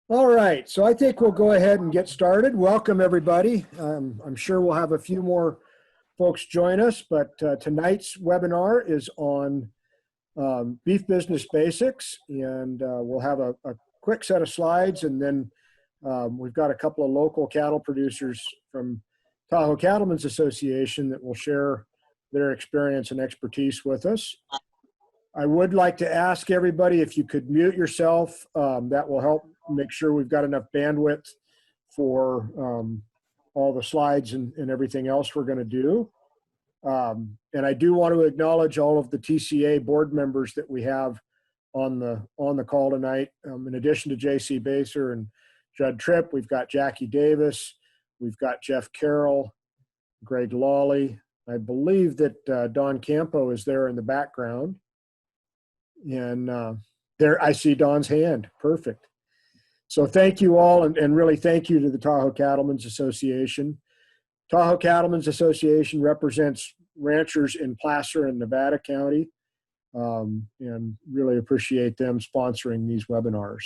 All right, so I think we'll go ahead and get started. Welcome, everybody. I'm sure we'll have a few more folks join us, but tonight's webinar is on beef business basics, and we'll have a quick set of slides, and then we've got a couple of local cattle producers from Tahoe Cattlemen's Association that will share their experience and expertise with us. I would like to ask everybody if you could mute yourself. That will help make sure we've got enough bandwidth for all the slides and everything else we're going to do. And I do want to acknowledge all of the TCA board members that we have on the call tonight. In addition to JC Baser and Judd Tripp, we've got Jackie Davis, we've got Jeff Carroll, Greg Lawley. I believe that Don Campo is there in the background. And there I see Don's hand. Perfect. So thank you all, and really thank you to the Tahoe Cattlemen's Association. Tahoe Cattlemen's Association represents ranchers in Placer and Nevada County, and really appreciate them sponsoring these webinars.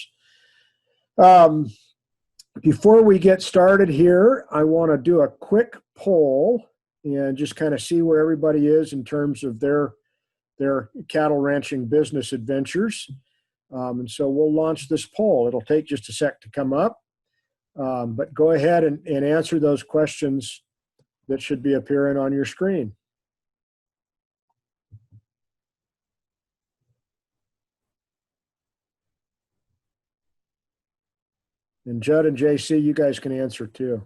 Before we get started here, I want to do a quick poll and just kind of see where everybody is in terms of their cattle ranching business adventures. And so we'll launch this poll. It'll take just a sec to come up, but go ahead and answer those questions that should be appearing on your screen. And Judd and JC, you guys can answer too.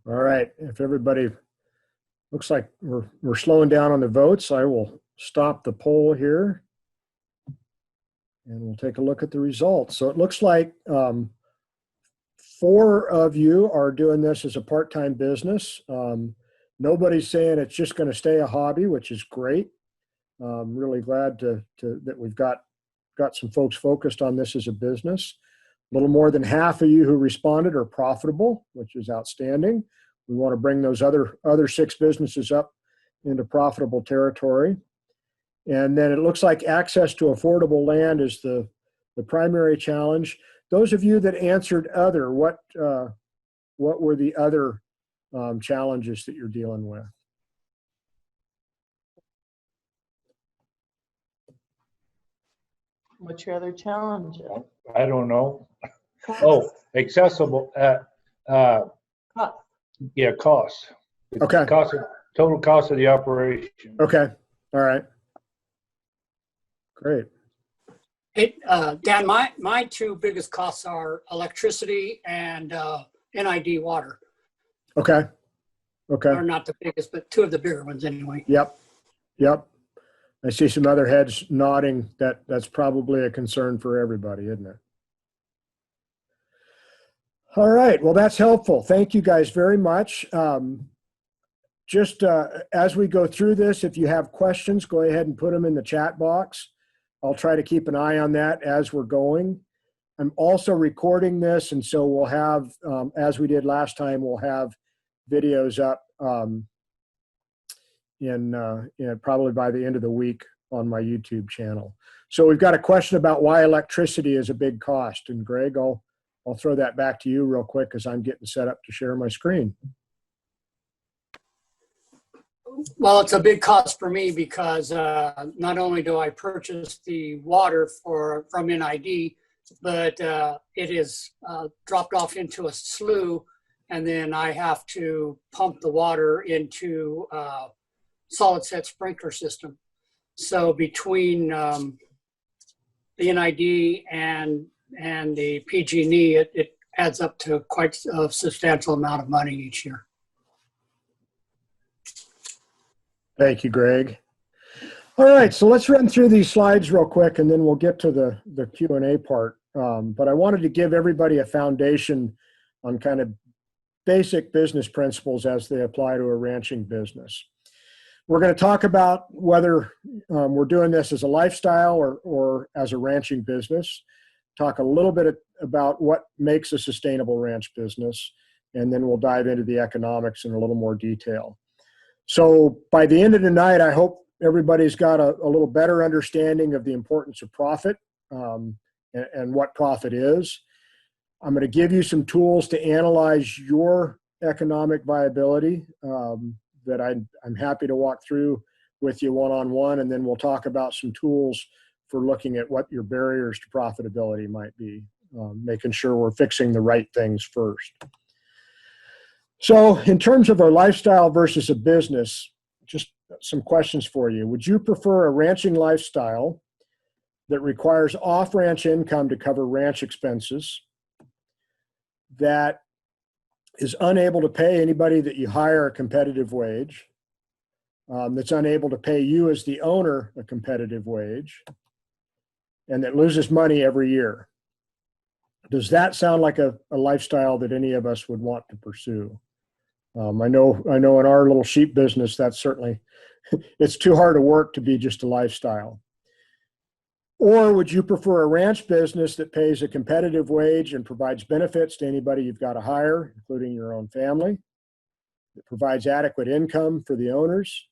All right, if everybody looks like we're slowing down on the votes, I will stop the poll here and we'll take a look at the results. So it looks like 4 of you are doing this as a part-time business. Nobody's saying it's just going to stay a hobby, which is great. I'm really glad that we've got some folks focused on this as a business. A little more than half of you who responded are profitable, which is outstanding. We want to bring those other 6 businesses up into profitable territory. And then it looks like access to affordable land is the primary challenge. Those of you that answered other, what were the other challenges that you're dealing with? What's your other challenge? I don't know. Oh, accessible. Cost. Yeah, cost. Okay. Total cost of the operation. Okay. All right. Great. Hey, Dan, my 2 biggest costs are electricity and NID water. Okay. Okay. Are not the biggest, but 2 of the bigger ones anyway. Yep. Yep. I see some other heads nodding. That's probably a concern for everybody, isn't it? All right. Well, that's helpful. Thank you guys very much. Just as we go through this, if you have questions, go ahead and put them in the chat box. I'll try to keep an eye on that as we're going. I'm also recording this, and so we'll have, as we did last time, we'll have videos up probably by the end of the week on my YouTube channel. So we've got a question about why electricity is a big cost. And Greg, I'll throw that back to you real quick as I'm getting set up to share my screen. Well, it's a big cost for me because not only do I purchase the water from NID, but it is dropped off into a slough and then I have to pump the water into a solid set sprinkler system. So between the NID and the PG&E, it adds up to quite a substantial amount of money each year. Thank you, Greg. All right, so let's run through these slides real quick, and then we'll get to the Q&A part. But I wanted to give everybody a foundation on kind of basic business principles as they apply to a ranching business. We're going to talk about whether we're doing this as a lifestyle or as a ranching business, talk a little bit about what makes a sustainable ranch business, and then we'll dive into the economics in a little more detail. So by the end of the night, I hope everybody's got a little better understanding of the importance of profit and what profit is. I'm going to give you some tools to analyze your economic viability that I'm happy to walk through with you one-on-one, and then we'll talk about some tools for looking at what your barriers to profitability might be, making sure we're fixing the right things first. So in terms of our lifestyle versus a business, just some questions for you. Would you prefer a ranching lifestyle that requires off-ranch income to cover ranch expenses, that is unable to pay anybody that you hire a competitive wage, that's unable to pay you as the owner a competitive wage, and that loses money every year? Does that sound like a lifestyle that any of us would want to pursue? I know in our little sheep business, that's certainly, it's too hard to work to be just a lifestyle. Or would you prefer a ranch business that pays a competitive wage and provides benefits to anybody you've got to hire, including your own family, that provides adequate income for the owners,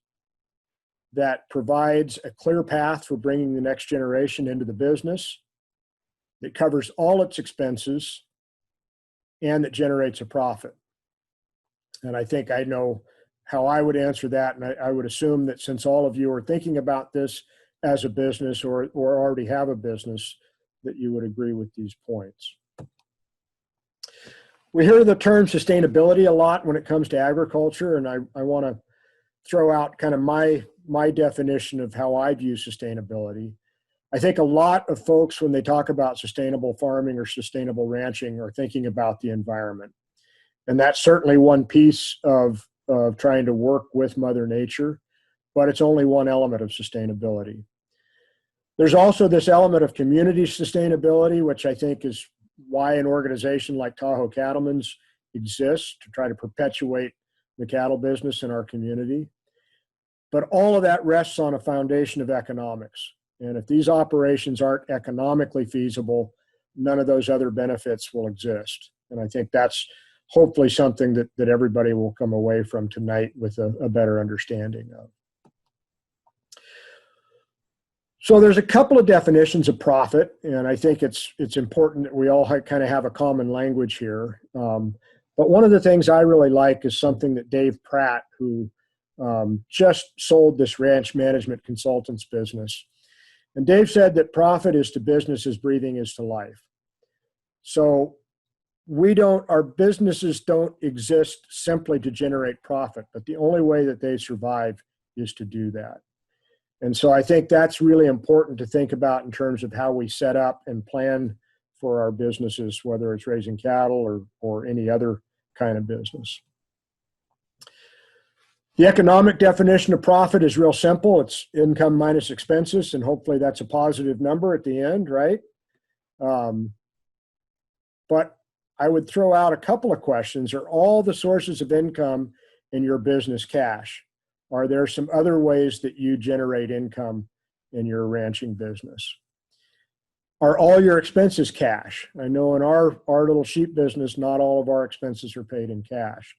that provides a clear path for bringing the next generation into the business, that covers all its expenses, and that generates a profit? And I think I know how I would answer that. And I would assume that since all of you are thinking about this as a business or already have a business, that you would agree with these points. We hear the term sustainability a lot when it comes to agriculture, and I want to throw out kind of my definition of how I view sustainability. I think a lot of folks, when they talk about sustainable farming or sustainable ranching, are thinking about the environment. And that's certainly one piece of trying to work with Mother Nature, but it's only one element of sustainability. There's also this element of community sustainability, which I think is why an organization like Tahoe Cattlemen's exists, to try to perpetuate the cattle business in our community. But all of that rests on a foundation of economics. And if these operations aren't economically feasible, none of those other benefits will exist. And I think that's hopefully something that everybody will come away from tonight with a better understanding of. So there's a couple of definitions of profit, and I think it's important that we all kind of have a common language here. But one of the things I really like is something that Dave Pratt, who just sold this ranch management consultants business. And Dave said that profit is to business as breathing is to life. So our businesses don't exist simply to generate profit, but the only way that they survive is to do that. And so I think that's really important to think about in terms of how we set up and plan for our businesses, whether it's raising cattle or any other kind of business. The economic definition of profit is real simple. It's income minus expenses, and hopefully that's a positive number at the end, right? But I would throw out a couple of questions. Are all the sources of income in your business cash? Are there some other ways that you generate income in your ranching business? Are all your expenses cash? I know in our little sheep business, not all of our expenses are paid in cash.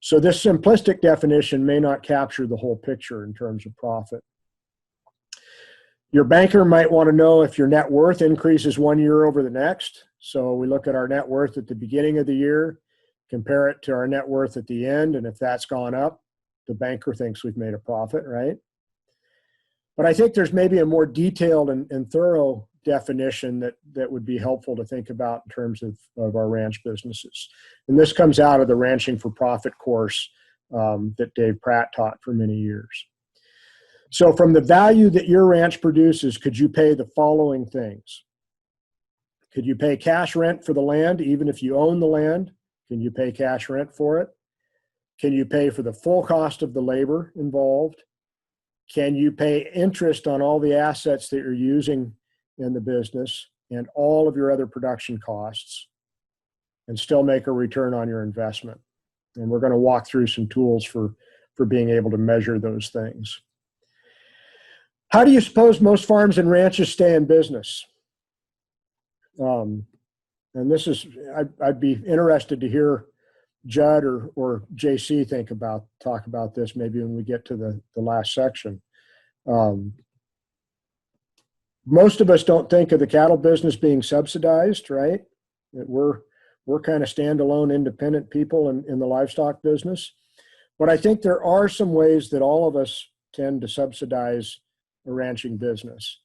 So this simplistic definition may not capture the whole picture in terms of profit. Your banker might want to know if your net worth increases one year over the next. So we look at our net worth at the beginning of the year, compare it to our net worth at the end, and if that's gone up, the banker thinks we've made a profit, right? But I think there's maybe a more detailed and thorough definition that would be helpful to think about in terms of our ranch businesses. And this comes out of the Ranching for Profit course that Dave Pratt taught for many years. So from the value that your ranch produces, could you pay the following things? Could you pay cash rent for the land, even if you own the land? Can you pay cash rent for it? Can you pay for the full cost of the labor involved? Can you pay interest on all the assets that you're using in the business and all of your other production costs and still make a return on your investment? And we're going to walk through some tools for being able to measure those things. How do you suppose most farms and ranches stay in business? And this is, I'd be interested to hear Judd or JC talk about this maybe when we get to the last section. Most of us don't think of the cattle business being subsidized, right? That we're kind of standalone, independent people in the livestock business. But I think there are some ways that all of us tend to subsidize a ranching business.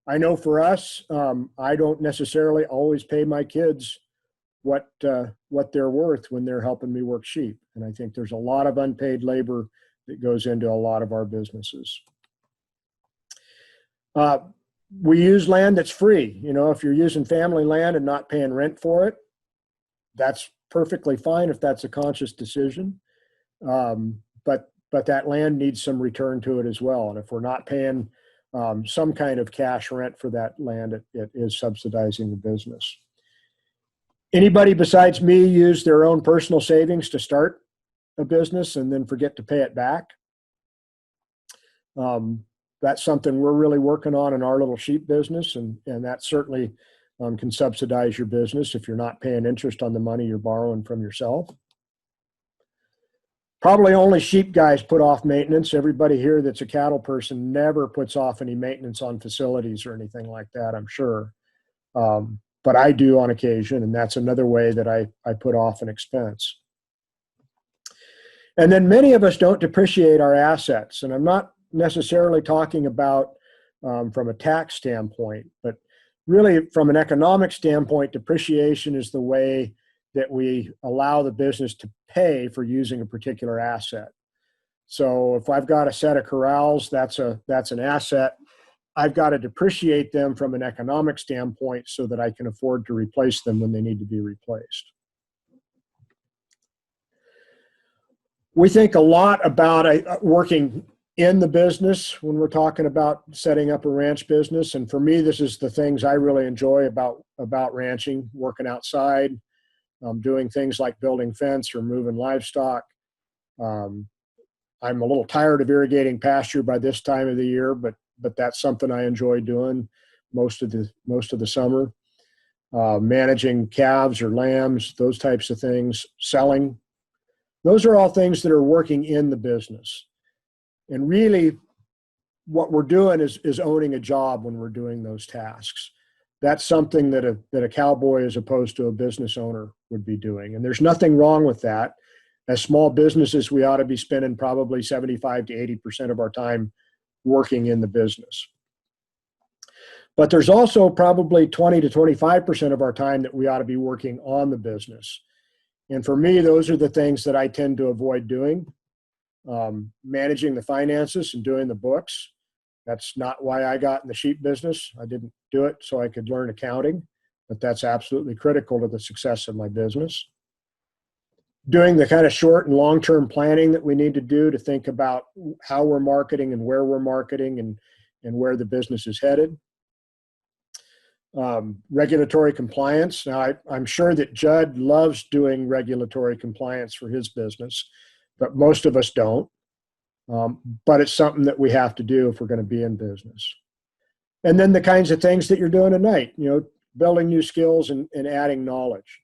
I know for us, I don't necessarily always pay my kids what they're worth when they're helping me work sheep. And I think there's a lot of unpaid labor that goes into a lot of our businesses. We use land that's free. You know, if you're using family land and not paying rent for it, that's perfectly fine if that's a conscious decision. But that land needs some return to it as well. And if we're not paying some kind of cash rent for that land, it is subsidizing the business. Anybody besides me use their own personal savings to start a business and then forget to pay it back? That's something we're really working on in our little sheep business, and that certainly can subsidize your business if you're not paying interest on the money you're borrowing from yourself. Probably only sheep guys put off maintenance. Everybody here that's a cattle person never puts off any maintenance on facilities or anything like that, I'm sure. But I do on occasion, and that's another way that I put off an expense. And then many of us don't depreciate our assets, and I'm not necessarily talking about from a tax standpoint, but really from an economic standpoint, depreciation is the way that we allow the business to pay for using a particular asset. So if I've got a set of corrals, that's an asset. I've got to depreciate them from an economic standpoint so that I can afford to replace them when they need to be replaced. We think a lot about working in the business when we're talking about setting up a ranch business. And for me, this is the things I really enjoy about ranching: working outside, doing things like building fence or moving livestock. I'm a little tired of irrigating pasture by this time of the year, but that's something I enjoy doing most of the summer. Managing calves or lambs, those types of things, selling. Those are all things that are working in the business. And really, what we're doing is owning a job when we're doing those tasks. That's something that a cowboy as opposed to a business owner would be doing. And there's nothing wrong with that. As small businesses, we ought to be spending probably 75 to 80% of our time working in the business. But there's also probably 20 to 25% of our time that we ought to be working on the business. And for me, those are the things that I tend to avoid doing. Managing the finances and doing the books. That's not why I got in the sheep business. I didn't do it so I could learn accounting, but that's absolutely critical to the success of my business. Doing the kind of short and long-term planning that we need to do to think about how we're marketing and where we're marketing and where the business is headed. Regulatory compliance. Now, I'm sure that Judd loves doing regulatory compliance for his business, but most of us don't. But it's something that we have to do if we're going to be in business. And then the kinds of things that you're doing at night, building new skills and adding knowledge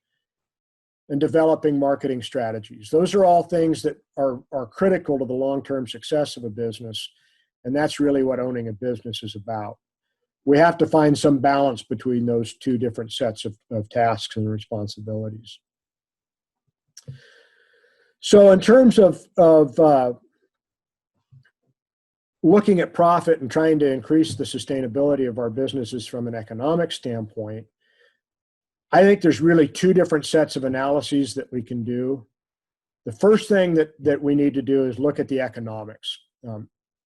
and developing marketing strategies. Those are all things that are critical to the long-term success of a business. And that's really what owning a business is about. We have to find some balance between those two different sets of tasks and responsibilities. So in terms of looking at profit and trying to increase the sustainability of our businesses from an economic standpoint, I think there's really two different sets of analyses that we can do. The first thing that we need to do is look at the economics.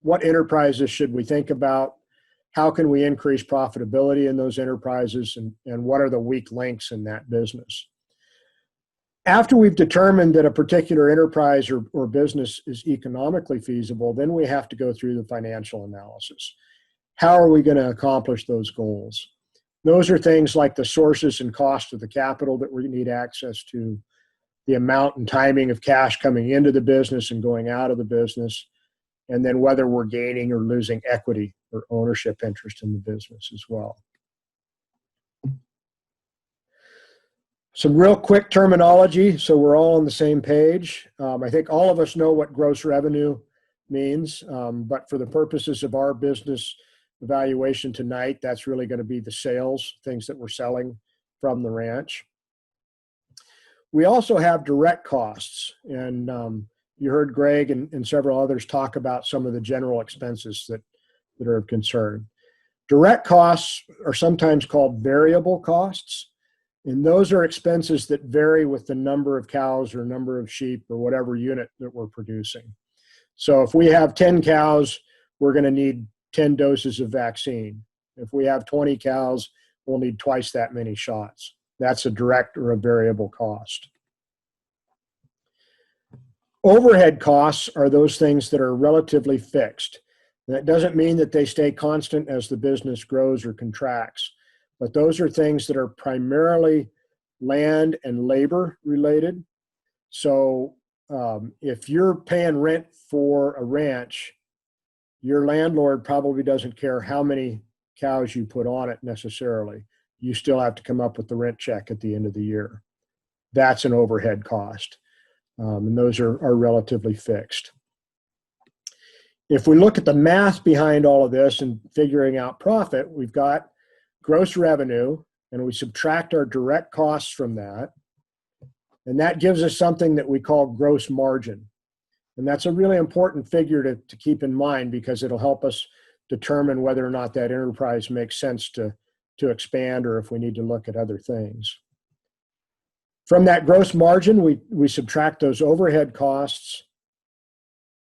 What enterprises should we think about? How can we increase profitability in those enterprises? And what are the weak links in that business? After we've determined that a particular enterprise or business is economically feasible, then we have to go through the financial analysis. How are we going to accomplish those goals? Those are things like the sources and cost of the capital that we need access to, the amount and timing of cash coming into the business and going out of the business, and then whether we're gaining or losing equity or ownership interest in the business as well. Some real quick terminology so we're all on the same page. I think all of us know what gross revenue means, but for the purposes of our business evaluation tonight, that's really going to be the sales, things that we're selling from the ranch. We also have direct costs, and you heard Greg and several others talk about some of the general expenses that are of concern. Direct costs are sometimes called variable costs, and those are expenses that vary with the number of cows or number of sheep or whatever unit that we're producing. So if we have 10 cows, we're going to need 10 doses of vaccine. If we have 20 cows, we'll need twice that many shots. That's a direct or a variable cost. Overhead costs are those things that are relatively fixed. That doesn't mean that they stay constant as the business grows or contracts, but those are things that are primarily land and labor related. So if you're paying rent for a ranch, your landlord probably doesn't care how many cows you put on it necessarily. You still have to come up with the rent check at the end of the year. That's an overhead cost. And those are relatively fixed. If we look at the math behind all of this and figuring out profit, we've got gross revenue, and we subtract our direct costs from that. And that gives us something that we call gross margin. And that's a really important figure to keep in mind because it'll help us determine whether or not that enterprise makes sense to expand or if we need to look at other things. From that gross margin, we subtract those overhead costs,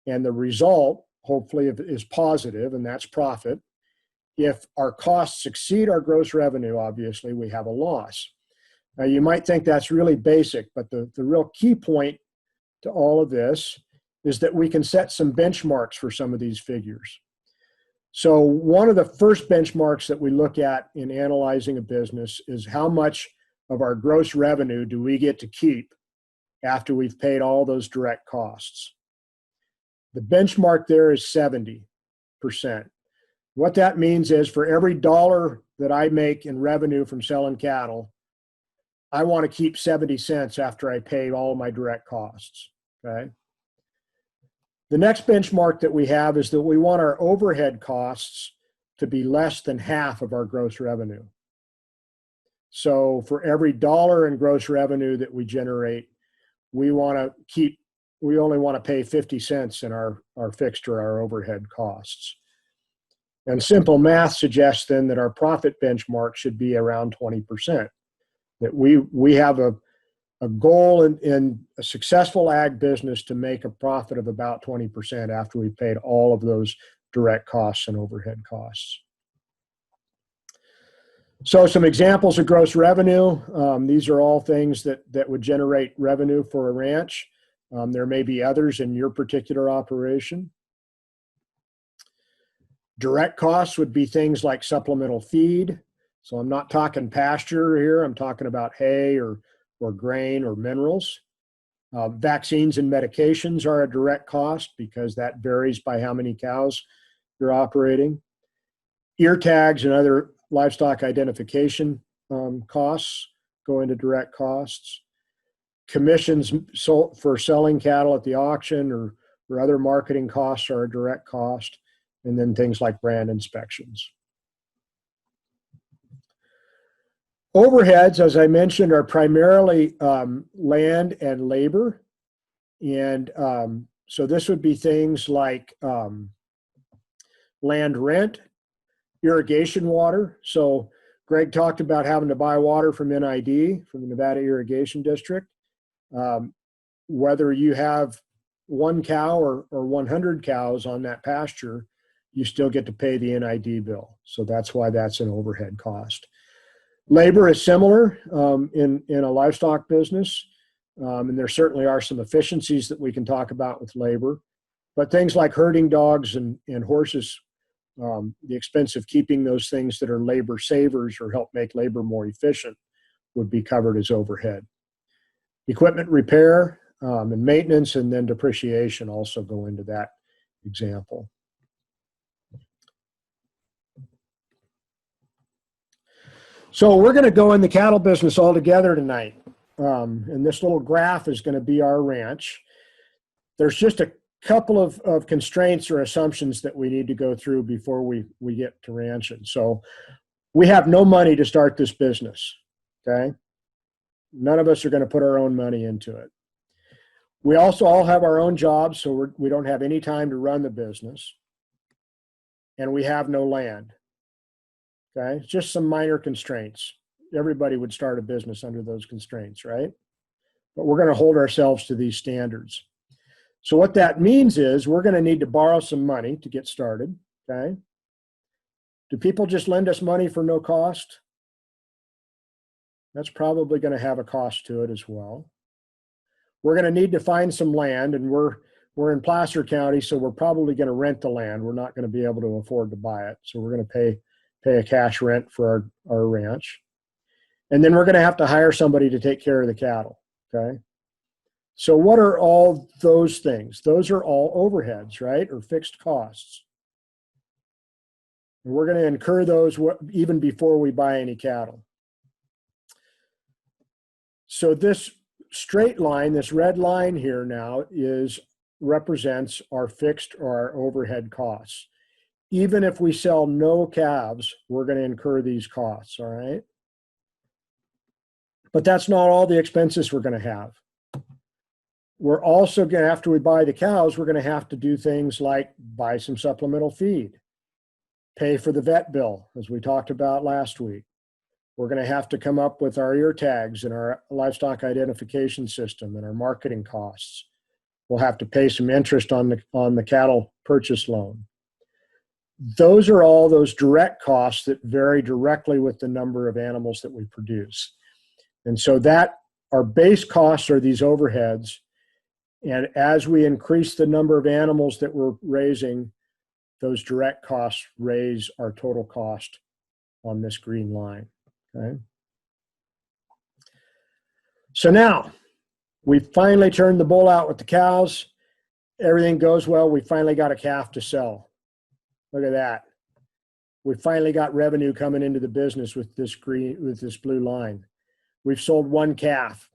and the result, hopefully, is positive, and that's profit. If our costs exceed our gross revenue, obviously, we have a loss. Now, you might think that's really basic, but the real key point to all of this is that we can set some benchmarks for some of these figures. So one of the first benchmarks that we look at in analyzing a business is how much of our gross revenue do we get to keep after we've paid all those direct costs. The benchmark there is 70%. What that means is for every dollar that I make in revenue from selling cattle, I want to keep 70 cents after I pay all my direct costs, okay? The next benchmark that we have is that we want our overhead costs to be less than half of our gross revenue. So for every dollar in gross revenue that we generate, we only want to pay 50 cents in our fixed or our overhead costs. And simple math suggests then that our profit benchmark should be around 20%. That we have a goal in a successful ag business to make a profit of about 20% after we've paid all of those direct costs and overhead costs. So some examples of gross revenue. These are all things that would generate revenue for a ranch. There may be others in your particular operation. Direct costs would be things like supplemental feed. So I'm not talking pasture here. I'm talking about hay or grain or minerals. Vaccines and medications are a direct cost because that varies by how many cows you're operating. Ear tags and other livestock identification costs go into direct costs. Commissions for selling cattle at the auction or other marketing costs are a direct cost. And then things like brand inspections. Overheads, as I mentioned, are primarily land and labor. And so this would be things like land rent, irrigation water. So Greg talked about having to buy water from NID, from the Nevada Irrigation District. Whether you have 1 cow or 100 cows on that pasture, you still get to pay the NID bill. So that's why that's an overhead cost. Labor is similar in a livestock business. And there certainly are some efficiencies that we can talk about with labor. But things like herding dogs and horses, the expense of keeping those things that are labor savers or help make labor more efficient would be covered as overhead. Equipment repair and maintenance and then depreciation also go into that example. So we're going to go in the cattle business all together tonight. And this little graph is going to be our ranch. There's just a couple of constraints or assumptions that we need to go through before we get to ranching. So we have no money to start this business, okay? None of us are going to put our own money into it. We also all have our own jobs, so we don't have any time to run the business. And we have no land, okay? Just some minor constraints. Everybody would start a business under those constraints, right? But we're going to hold ourselves to these standards. So what that means is we're going to need to borrow some money to get started, okay? Do people just lend us money for no cost? That's probably going to have a cost to it as well. We're going to need to find some land, and we're in Placer County, so we're probably going to rent the land. We're not going to be able to afford to buy it, so we're going to pay a cash rent for our ranch. And then we're going to have to hire somebody to take care of the cattle, okay? So what are all those things? Those are all overheads, right, or fixed costs. And we're going to incur those even before we buy any cattle. So this straight line, this red line here now represents our fixed or our overhead costs. Even if we sell no calves, we're going to incur these costs, all right? But that's not all the expenses we're going to have. We're also going to, after we buy the cows, we're going to have to do things like buy some supplemental feed, pay for the vet bill, as we talked about last week. We're going to have to come up with our ear tags and our livestock identification system and our marketing costs. We'll have to pay some interest on the cattle purchase loan. Those are all those direct costs that vary directly with the number of animals that we produce. And so our base costs are these overheads. And as we increase the number of animals that we're raising, those direct costs raise our total cost on this green line, okay? So now, we finally turned the bull out with the cows. Everything goes well. We finally got a calf to sell. Look at that. We finally got revenue coming into the business with this blue line. We've sold 1 calf.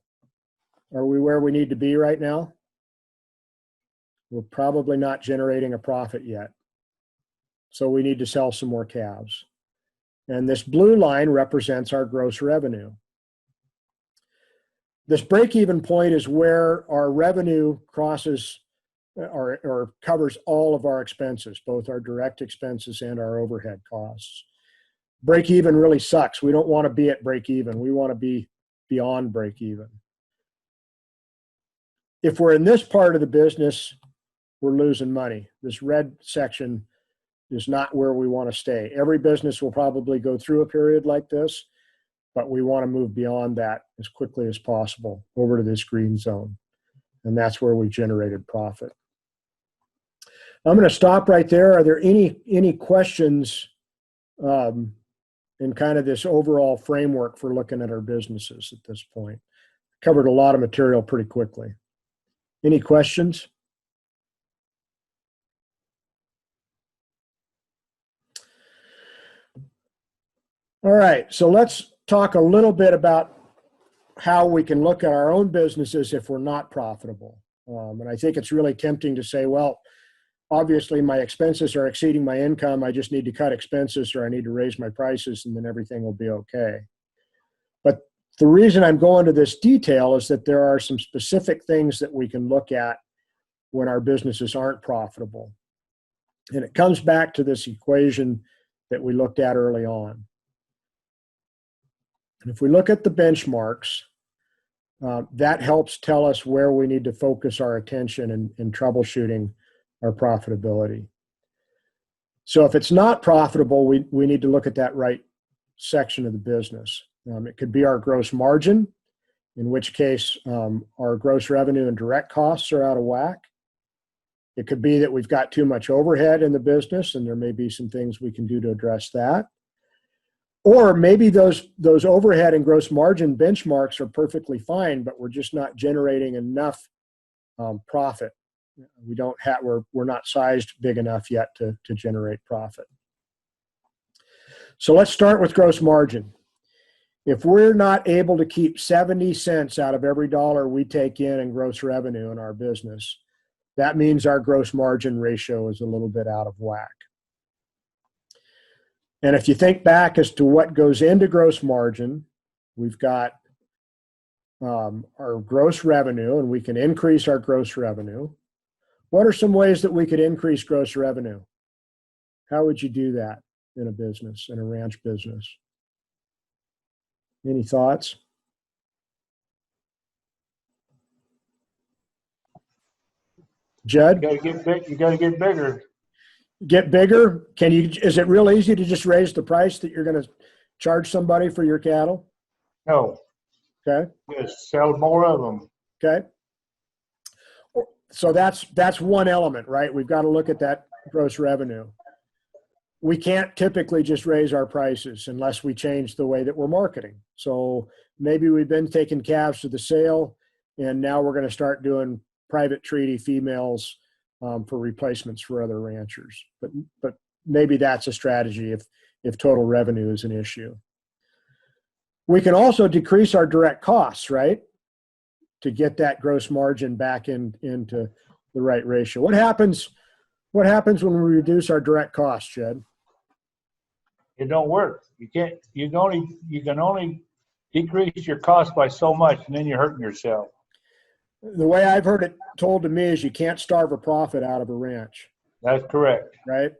Are we where we need to be right now? We're probably not generating a profit yet. So we need to sell some more calves. And this blue line represents our gross revenue. This break-even point is where our revenue crosses or covers all of our expenses, both our direct expenses and our overhead costs. Break-even really sucks. We don't want to be at break-even. We want to be beyond break-even. If we're in this part of the business, we're losing money. This red section is not where we want to stay. Every business will probably go through a period like this, but we want to move beyond that as quickly as possible over to this green zone. And that's where we generated profit. I'm going to stop right there. Are there any questions in kind of this overall framework for looking at our businesses at this point? Covered a lot of material pretty quickly. Any questions? All right, so let's talk a little bit about how we can look at our own businesses if we're not profitable. And I think it's really tempting to say, well, obviously my expenses are exceeding my income. I just need to cut expenses or I need to raise my prices and then everything will be okay. But the reason I'm going to this detail is that there are some specific things that we can look at when our businesses aren't profitable. And it comes back to this equation that we looked at early on. And if we look at the benchmarks, that helps tell us where we need to focus our attention in troubleshooting our profitability. So if it's not profitable, we need to look at that right section of the business. It could be our gross margin, in which case our gross revenue and direct costs are out of whack. It could be that we've got too much overhead in the business, and there may be some things we can do to address that. Or maybe those overhead and gross margin benchmarks are perfectly fine, but we're just not generating enough profit. We're not sized big enough yet to generate profit. So let's start with gross margin. If we're not able to keep 70 cents out of every dollar we take in gross revenue in our business, that means our gross margin ratio is a little bit out of whack. And if you think back as to what goes into gross margin, we've got our gross revenue, and we can increase our gross revenue. What are some ways that we could increase gross revenue? How would you do that in a business, in a ranch business? Any thoughts? Judd? You gotta get bigger. Get bigger? Is it real easy to just raise the price that you're going to charge somebody for your cattle? No, Okay. just sell more of them. Okay. So that's one element, right? We've got to look at that gross revenue. We can't typically just raise our prices unless we change the way that we're marketing. So maybe we've been taking calves to the sale, and now we're going to start doing private treaty females for replacements for other ranchers. But maybe that's a strategy if total revenue is an issue. We can also decrease our direct costs, right? To get that gross margin back into the right ratio. What happens when we reduce our direct costs, Jed? It don't work. You can only decrease your cost by so much, and then you're hurting yourself. The way I've heard it told to me is you can't starve a profit out of a ranch. That's correct. Right?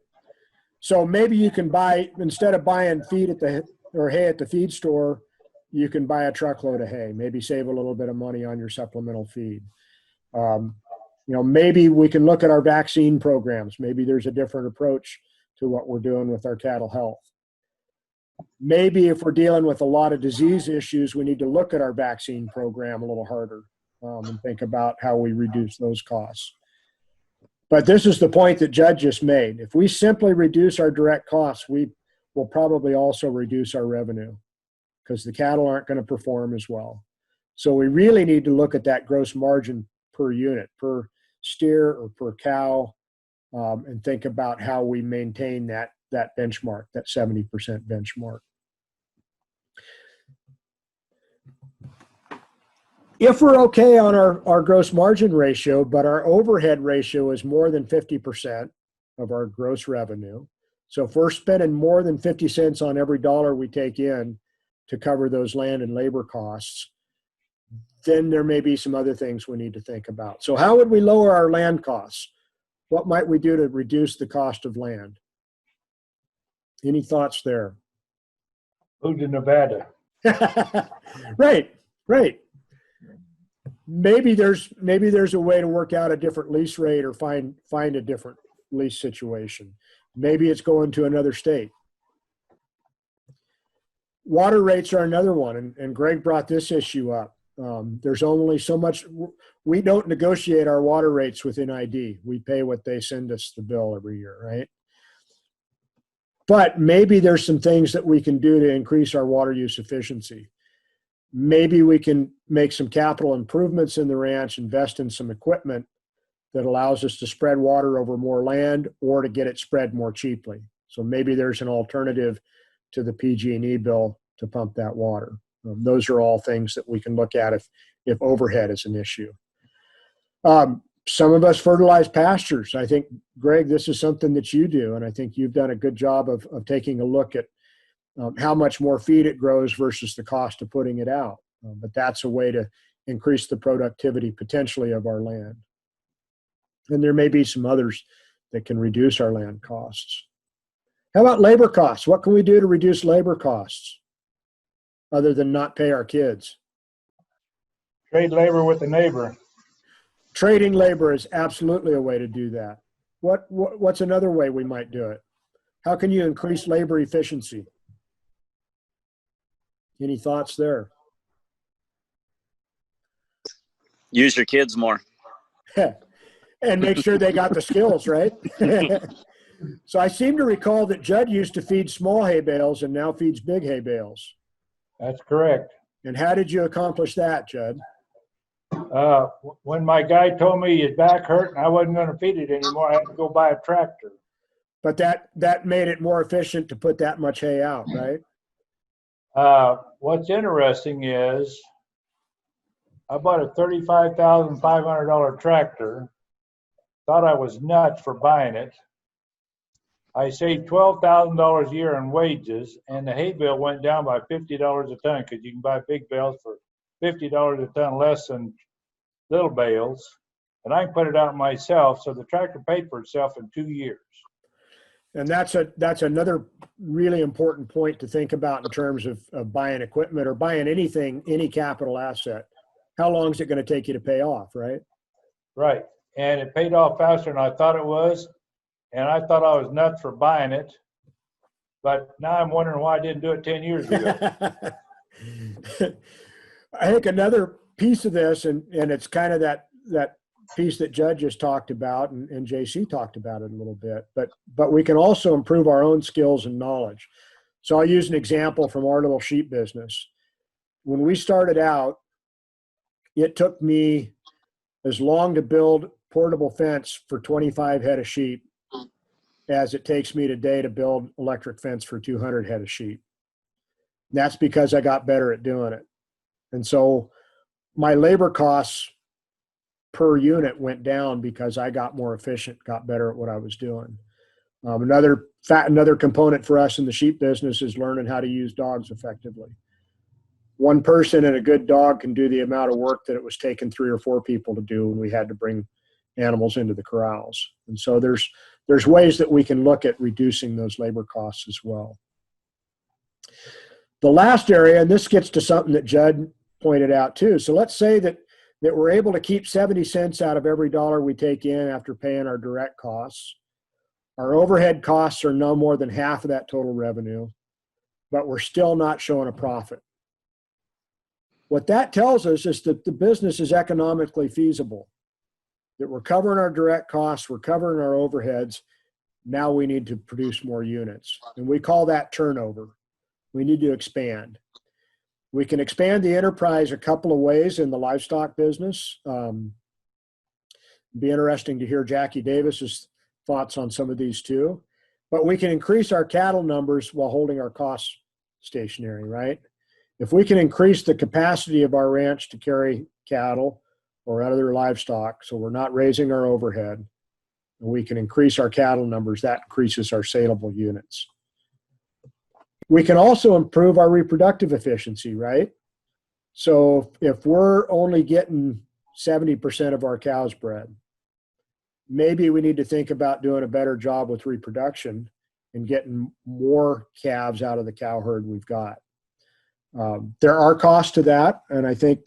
So maybe you can buy, instead of buying hay at the feed store, you can buy a truckload of hay, maybe save a little bit of money on your supplemental feed. Maybe we can look at our vaccine programs. Maybe there's a different approach to what we're doing with our cattle health. Maybe if we're dealing with a lot of disease issues, we need to look at our vaccine program a little harder and think about how we reduce those costs. But this is the point that Judd just made. If we simply reduce our direct costs, we will probably also reduce our revenue because the cattle aren't going to perform as well. So we really need to look at that gross margin per unit, per steer or per cow, and think about how we maintain that benchmark, that 70% benchmark. If we're okay on our gross margin ratio, but our overhead ratio is more than 50% of our gross revenue, so if we're spending more than 50 cents on every dollar we take in to cover those land and labor costs, then there may be some other things we need to think about. So how would we lower our land costs? What might we do to reduce the cost of land? Any thoughts there? Move to Nevada. Right. Maybe there's a way to work out a different lease rate or find a different lease situation. Maybe it's going to another state. Water rates are another one, and Greg brought this issue up. There's only so much. We don't negotiate our water rates within ID. We pay what they send us the bill every year, right? But maybe there's some things that we can do to increase our water use efficiency. Maybe we can make some capital improvements in the ranch, invest in some equipment that allows us to spread water over more land or to get it spread more cheaply. So maybe there's an alternative to the PG&E bill to pump that water. Those are all things that we can look at if overhead is an issue. Some of us fertilize pastures. I think, Greg, this is something that you do, and I think you've done a good job of taking a look at how much more feed it grows versus the cost of putting it out. But that's a way to increase the productivity potentially of our land. And there may be some others that can reduce our land costs. How about labor costs? What can we do to reduce labor costs other than not pay our kids? Trade labor with the neighbor. Trading labor is absolutely a way to do that. What's another way we might do it? How can you increase labor efficiency? Any thoughts there? Use your kids more. And make sure they got the skills, right? So I seem to recall that Judd used to feed small hay bales and now feeds big hay bales. That's correct. And how did you accomplish that, Judd? When my guy told me his back hurt and I wasn't going to feed it anymore, I had to go buy a tractor. But that made it more efficient to put that much hay out, right? What's interesting is I bought a $35,500 tractor. Thought I was nuts for buying it. I saved $12,000 a year in wages, and the hay bale went down by $50 a ton because you can buy big bales for $50 a ton less than little bales. And I can put it out myself, so the tractor paid for itself in 2 years. And that's another really important point to think about in terms of buying equipment or buying anything, any capital asset. How long is it going to take you to pay off, right? Right. And it paid off faster than I thought it was. And I thought I was nuts for buying it. But now I'm wondering why I didn't do it 10 years ago. I think another piece of this, and it's kind of that piece that Judd just talked about, and JC talked about it a little bit, but we can also improve our own skills and knowledge. So I'll use an example from our little sheep business. When we started out, it took me as long to build portable fence for 25 head of sheep as it takes me today to build electric fence for 200 head of sheep. And that's because I got better at doing it. And so my labor costs per unit went down because I got more efficient, got better at what I was doing. Another component for us in the sheep business is learning how to use dogs effectively. One person and a good dog can do the amount of work that it was taking 3 or 4 people to do when we had to bring animals into the corrals. And so there's ways that we can look at reducing those labor costs as well. The last area, and this gets to something that Judd pointed out too. So let's say that we're able to keep 70 cents out of every dollar we take in after paying our direct costs. Our overhead costs are no more than half of that total revenue, but we're still not showing a profit. What that tells us is that the business is economically feasible, that we're covering our direct costs, we're covering our overheads. Now we need to produce more units. And we call that turnover. We need to expand. We can expand the enterprise a couple of ways in the livestock business. Be interesting to hear Jackie Davis's thoughts on some of these too. But we can increase our cattle numbers while holding our costs stationary, right? If we can increase the capacity of our ranch to carry cattle or other livestock, so we're not raising our overhead, and we can increase our cattle numbers, that increases our saleable units. We can also improve our reproductive efficiency, right? So if we're only getting 70% of our cows bred, maybe we need to think about doing a better job with reproduction and getting more calves out of the cow herd we've got. There are costs to that, and I think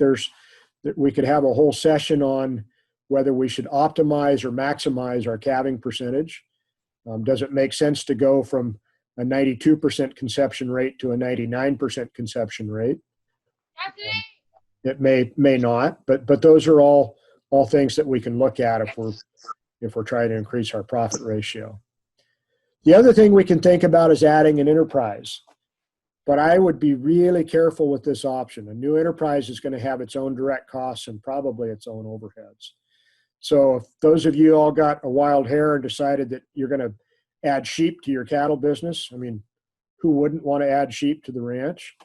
we could have a whole session on whether we should optimize or maximize our calving percentage. Does it make sense to go from a 92% conception rate to a 99% conception rate? It may not, but those are all things that we can look at if we're trying to increase our profit ratio. The other thing we can think about is adding an enterprise. But I would be really careful with this option. A new enterprise is going to have its own direct costs and probably its own overheads. So if those of you all got a wild hair and decided that you're going to add sheep to your cattle business, I mean, who wouldn't want to add sheep to the ranch?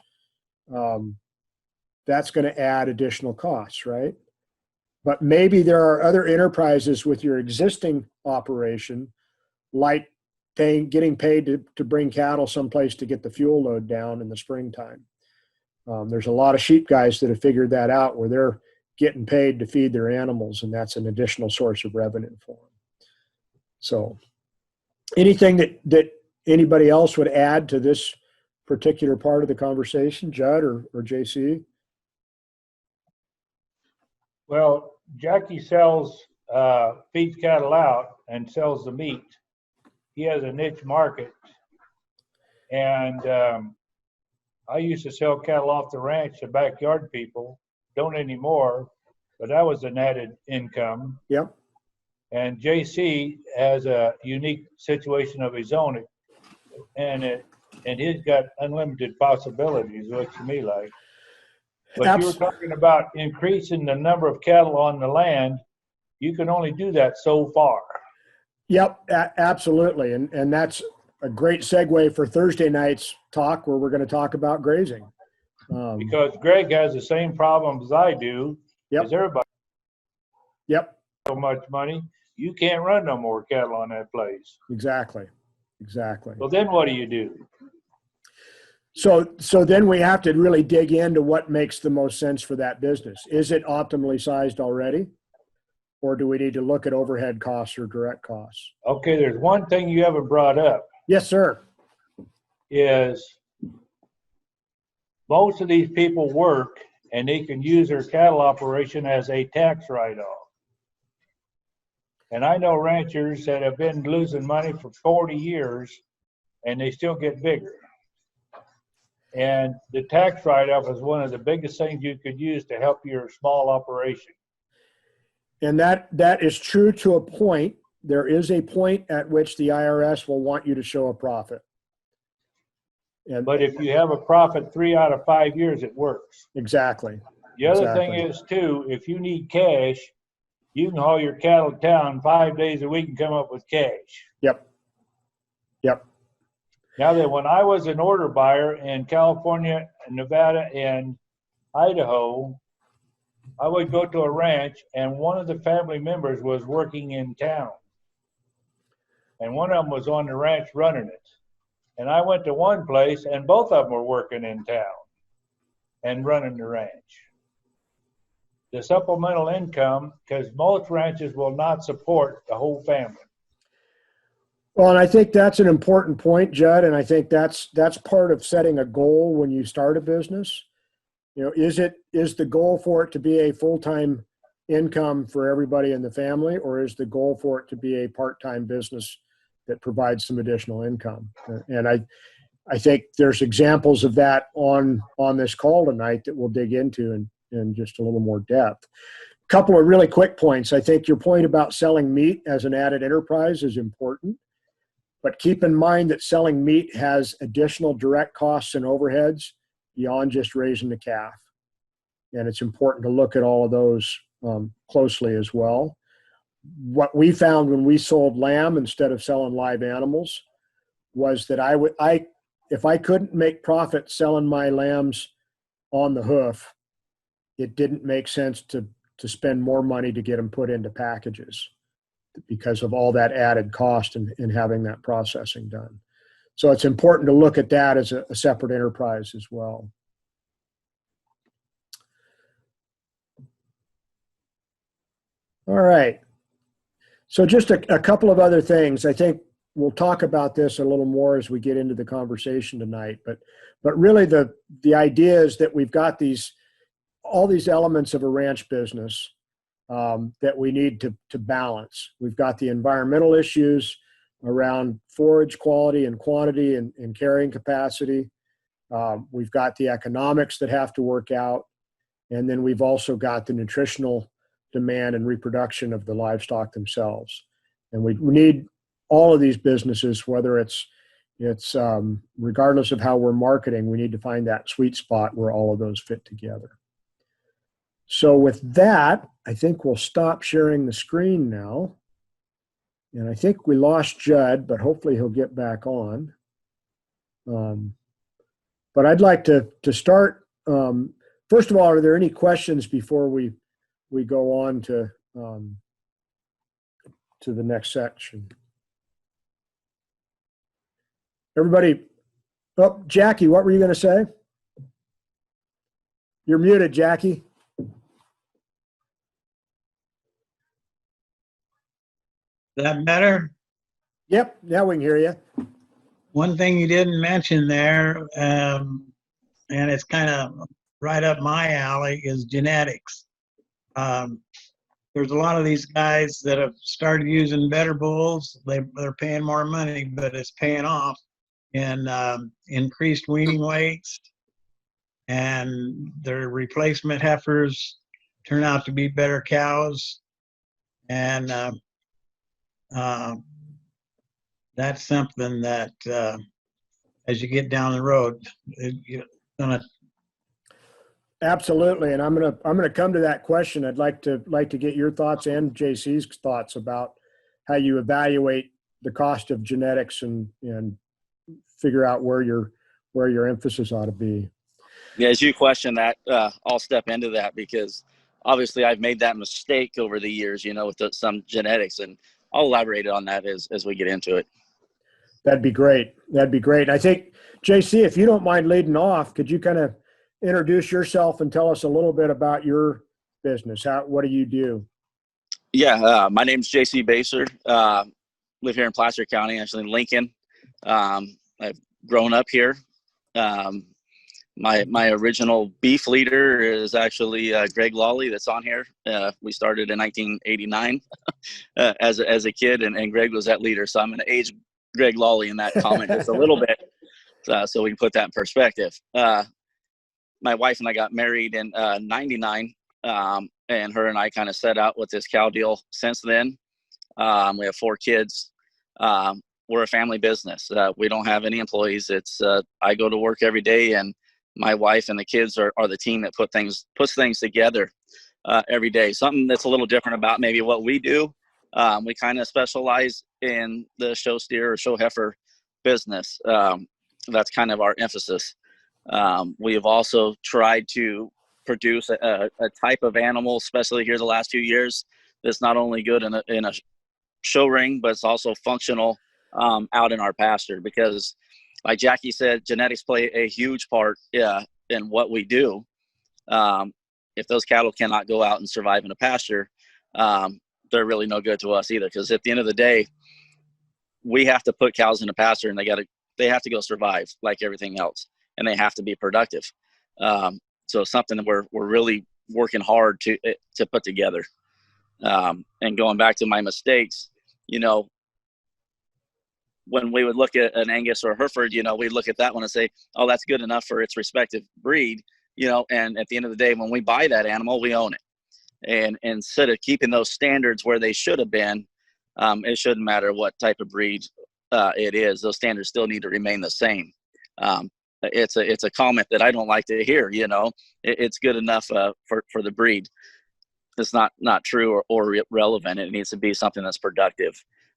That's going to add additional costs, right? But maybe there are other enterprises with your existing operation, like getting paid to bring cattle someplace to get the fuel load down in the springtime. There's a lot of sheep guys that have figured that out, where they're getting paid to feed their animals, and that's an additional source of revenue for them. So Anything that anybody else would add to this particular part of the conversation, Judd or JC? Well, Jackie sells, feeds cattle out and sells the meat. He has a niche market. And I used to sell cattle off the ranch to backyard people. Don't anymore, but that was an added income. Yep. And JC has a unique situation of his own, and he's got unlimited possibilities, looks to me like. But you were talking about increasing the number of cattle on the land. You can only do that so far. Yep, absolutely. And that's a great segue for Thursday night's talk, where we're going to talk about grazing. Because Greg has the same problems I do. Yep. As everybody. Yep. So much money, you can't run no more cattle on that place. Exactly. Well, then what do you do? So then we have to really dig into what makes the most sense for that business. Is it optimally sized already? Or do we need to look at overhead costs or direct costs? Okay, there's one thing you haven't brought up. Yes, sir. Is most of these people work and they can use their cattle operation as a tax write-off. And I know ranchers that have been losing money for 40 years and they still get bigger. And the tax write-off is one of the biggest things you could use to help your small operation. And that is true to a point. There is a point at which the IRS will want you to show a profit. But if you have a profit 3 out of 5 years, it works. Exactly. The other thing is too, if you need cash, you can haul your cattle to town 5 days a week and come up with cash. Yep. Now that when I was an order buyer in California, Nevada, and Idaho, I would go to a ranch and one of the family members was working in town. And one of them was on the ranch running it. And I went to one place and both of them were working in town and running the ranch. The supplemental income, because most ranches will not support the whole family. Well, and I think that's an important point, Judd, and I think that's part of setting a goal when you start a business. You know, is the goal for it to be a full-time income for everybody in the family, or is the goal for it to be a part-time business that provides some additional income? And I think there's examples of that on this call tonight that we'll dig into in just a little more depth. A couple of really quick points. I think your point about selling meat as an added enterprise is important. But keep in mind that selling meat has additional direct costs and overheads beyond just raising the calf. And it's important to look at all of those closely as well. What we found when we sold lamb instead of selling live animals was that if I couldn't make profit selling my lambs on the hoof, it didn't make sense to spend more money to get them put into packages, because of all that added cost in having that processing done. So it's important to look at that as a separate enterprise as well. All right. So just a couple of other things. I think we'll talk about this a little more as we get into the conversation tonight, but really the idea is that we've got all these elements of a ranch business that we need to balance. We've got the environmental issues around forage quality and quantity and carrying capacity. We've got the economics that have to work out. And then we've also got the nutritional demand and reproduction of the livestock themselves. And we need all of these businesses, whether it's regardless of how we're marketing, we need to find that sweet spot where all of those fit together. So with that, I think we'll stop sharing the screen now. And I think we lost Judd, but hopefully he'll get back on. But I'd like to start. First of all, are there any questions before we go on to the next section? Everybody, oh, Jackie, what were you going to say? You're muted, Jackie. That better? Yep, now we can hear you. One thing you didn't mention there, and it's kind of right up my alley, is genetics. Um, there's a lot of these guys that have started using better bulls. They're paying more money, but it's paying off in increased weaning weights, and their replacement heifers turn out to be better cows. And that's something that as you get down the road, you're gonna. Absolutely, and I'm gonna come to that question. I'd like to get your thoughts and JC's thoughts about how you evaluate the cost of genetics and figure out where your emphasis ought to be. Yeah, as you question that, I'll step into that because obviously I've made that mistake over the years, with some genetics, and I'll elaborate on that as we get into it. That'd be great. I think, JC, if you don't mind leading off, could you kind of introduce yourself and tell us a little bit about your business? What do you do? Yeah, my name's JC Baser. Live here in Placer County, actually in Lincoln. I've grown up here. My original beef leader is actually Greg Lawley that's on here. We started in 1989 as a kid, and Greg was that leader. So I'm going to age Greg Lawley in that comment just a little bit so we can put that in perspective. My wife and I got married in 99, and her and I kind of set out with this cow deal since then. We have 4 kids. We're a family business. We don't have any employees. It's I go to work every day, and my wife and the kids are the team that puts things together every day. Something that's a little different about maybe what we do. We kind of specialize in the show steer or show heifer business. That's kind of our emphasis. We have also tried to produce a type of animal, especially here the last few years, that's not only good in a show ring, but it's also functional out in our pasture. Because like Jackie said, genetics play a huge part in what we do. If those cattle cannot go out and survive in a pasture, they're really no good to us either. Because at the end of the day, we have to put cows in a pasture, and they have to go survive like everything else, and they have to be productive. So it's something that we're really working hard to put together. And going back to my mistakes, when we would look at an Angus or a Hereford, we'd look at that one and say, oh, that's good enough for its respective breed, and at the end of the day, when we buy that animal, we own it. And instead of keeping those standards where they should have been, it shouldn't matter what type of breed it is. Those standards still need to remain the same. It's a comment that I don't like to hear. It's good enough for the breed. It's not true or relevant. It needs to be something that's productive.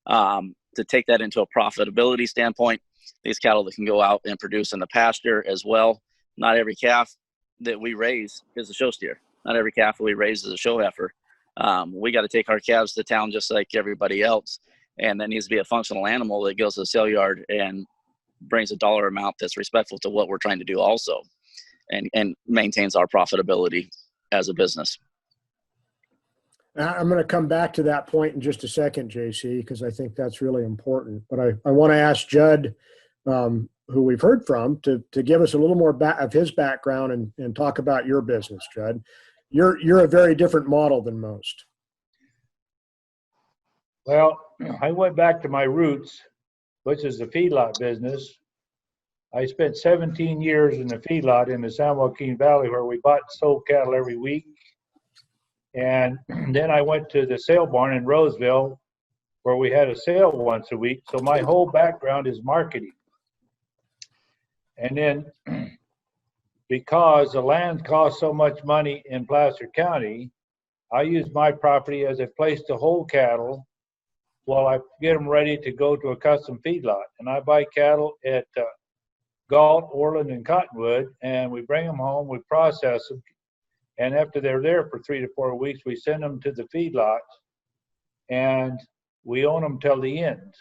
To take that into a profitability standpoint, these cattle that can go out and produce in the pasture as well. Not every calf that we raise is a show steer. Not every calf we raise is a show heifer. We got to take our calves to town just like everybody else, and that needs to be a functional animal that goes to the sale yard and brings a dollar amount that's respectful to what we're trying to do also, and maintains our profitability as a business. I'm going to come back to that point in just a second, JC, because I think that's really important. But I want to ask Judd, who we've heard from, to give us a little more of his background and talk about your business, Judd. You're a very different model than most. Well, I went back to my roots, which is the feedlot business. I spent 17 years in the feedlot in the San Joaquin Valley, where we bought and sold cattle every week. And then I went to the sale barn in Roseville, where we had a sale once a week. So my whole background is marketing. And then because the land costs so much money in Placer County, I use my property as a place to hold cattle while I get them ready to go to a custom feedlot. And I buy cattle at Galt, Orland, and Cottonwood, and we bring them home, we process them. And after they're there for 3 to 4 weeks, we send them to the feedlot, and we own them till the end.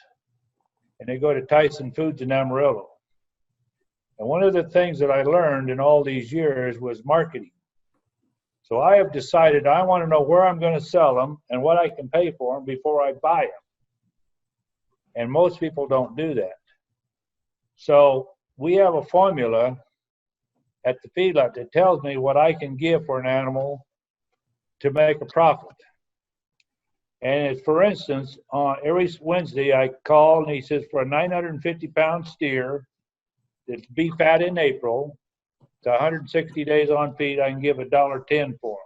And they go to Tyson Foods in Amarillo. And one of the things that I learned in all these years was marketing. So I have decided I want to know where I'm going to sell them and what I can pay for them before I buy them. And most people don't do that. So we have a formula at the feedlot that tells me what I can give for an animal to make a profit. And it's, for instance, on every Wednesday I call and he says for a 950-pound steer that's beef fat in April, it's 160 days on feed, I can give $1.10 for them.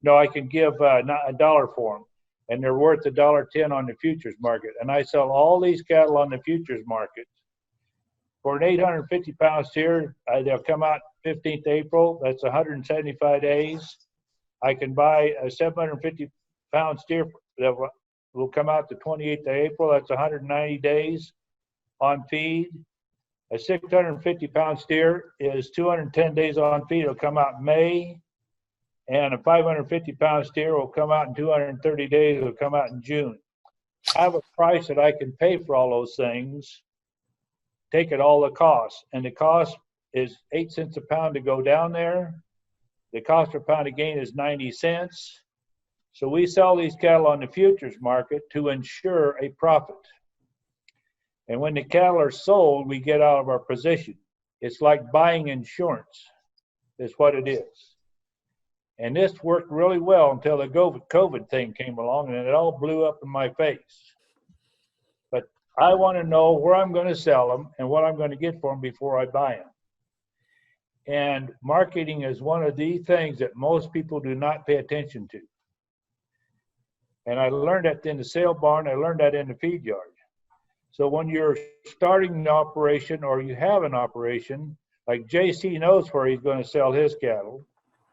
No, I can give $1 for them, and they're worth $1.10 on the futures market. And I sell all these cattle on the futures market. For an 850-pound steer, they'll come out 15th April. That's 175 days. I can buy a 750-pound steer that will come out the 28th of April. That's 190 days on feed. A 650-pound steer is 210 days on feed. It'll come out in May. And a 550-pound steer will come out in 230 days. It'll come out in June. I have a price that I can pay for all those things. Take it all the cost. And the cost is 8 cents a pound to go down there. The cost per pound of gain is 90 cents. So we sell these cattle on the futures market to ensure a profit. And when the cattle are sold, we get out of our position. It's like buying insurance, is what it is. And this worked really well until the COVID thing came along, and it all blew up in my face. But I want to know where I'm going to sell them and what I'm going to get for them before I buy them. And marketing is one of the things that most people do not pay attention to. And I learned that in the sale barn. I learned that in the feed yard. So when you're starting an operation or you have an operation, like JC knows where he's going to sell his cattle.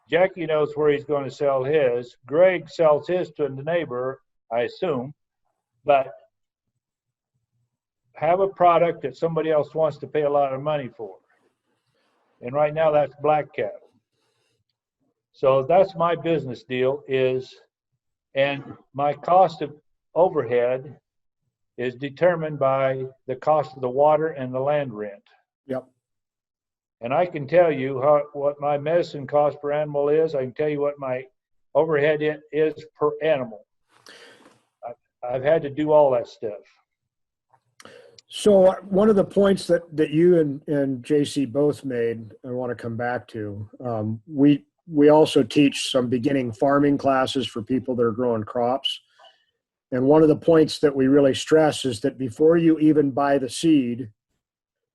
Jackie knows where he's going to sell his. Greg sells his to the neighbor, I assume. But have a product that somebody else wants to pay a lot of money for. And right now that's black cattle. So that's my business deal is, and my cost of overhead is determined by the cost of the water and the land rent. Yep. And I can tell you what my medicine cost per animal is. I can tell you what my overhead is per animal. I've had to do all that stuff. So one of the points that you and JC both made, I want to come back to. We also teach some beginning farming classes for people that are growing crops. And one of the points that we really stress is that before you even buy the seed,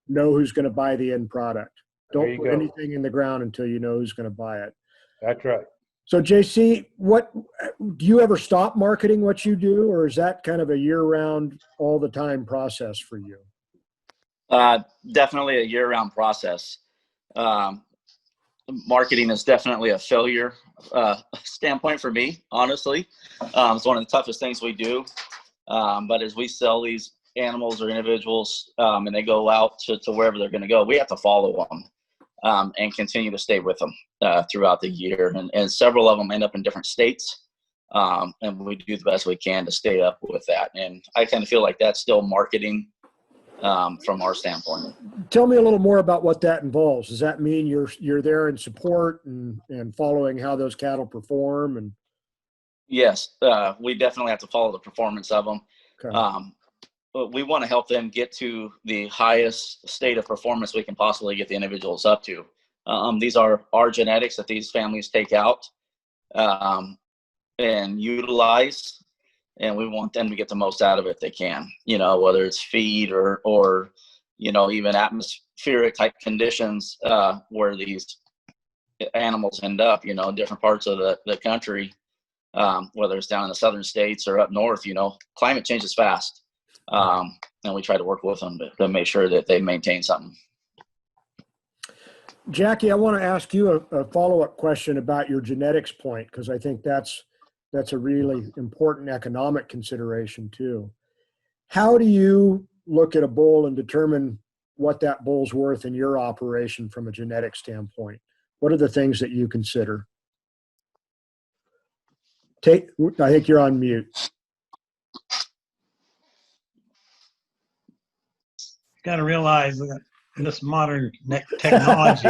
know who's going to buy the end product. Don't put anything in the ground until you know who's going to buy it. That's right. So JC, do you ever stop marketing what you do, or is that kind of a year-round, all the time process for you? Definitely a year-round process. Marketing is definitely a failure standpoint for me, honestly. It's one of the toughest things we do. But as we sell these animals or individuals and they go out to wherever they're going to go, we have to follow them and continue to stay with them throughout the year. And several of them end up in different states. And we do the best we can to stay up with that. And I kind of feel like that's still marketing from our standpoint. Tell me a little more about what that involves. Does that mean you're there in support and following how those cattle perform? And yes, we definitely have to follow the performance of them. Okay. But we want to help them get to the highest state of performance we can possibly get the individuals up to. These are our genetics that these families take out and utilize, and we want them to get the most out of it they can, whether it's feed or even atmospheric type conditions where these animals end up, different parts of the country, whether it's down in the southern states or up north, climate changes fast. And we try to work with them to make sure that they maintain something. Jackie, I want to ask you a follow-up question about your genetics point, because I think that's a really important economic consideration too. How do you look at a bull and determine what that bull's worth in your operation from a genetic standpoint? What are the things that you consider? I think you're on mute. Got to realize that this modern technology.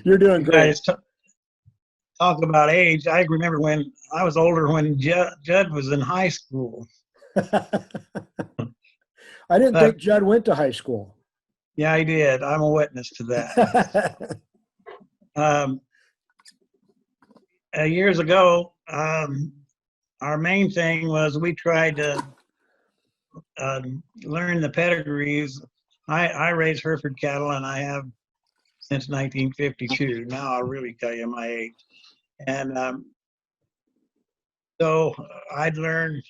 You're doing great. Guys talk about age. I remember when I was older, when Judd was in high school. I didn't But- think Judd went to high school. Yeah, I did. I'm a witness to that. Um, Years ago, our main thing was we tried to learn the pedigrees. I raise Hereford cattle, and I have since 1952. Now I'll really tell you my age. And so I'd learn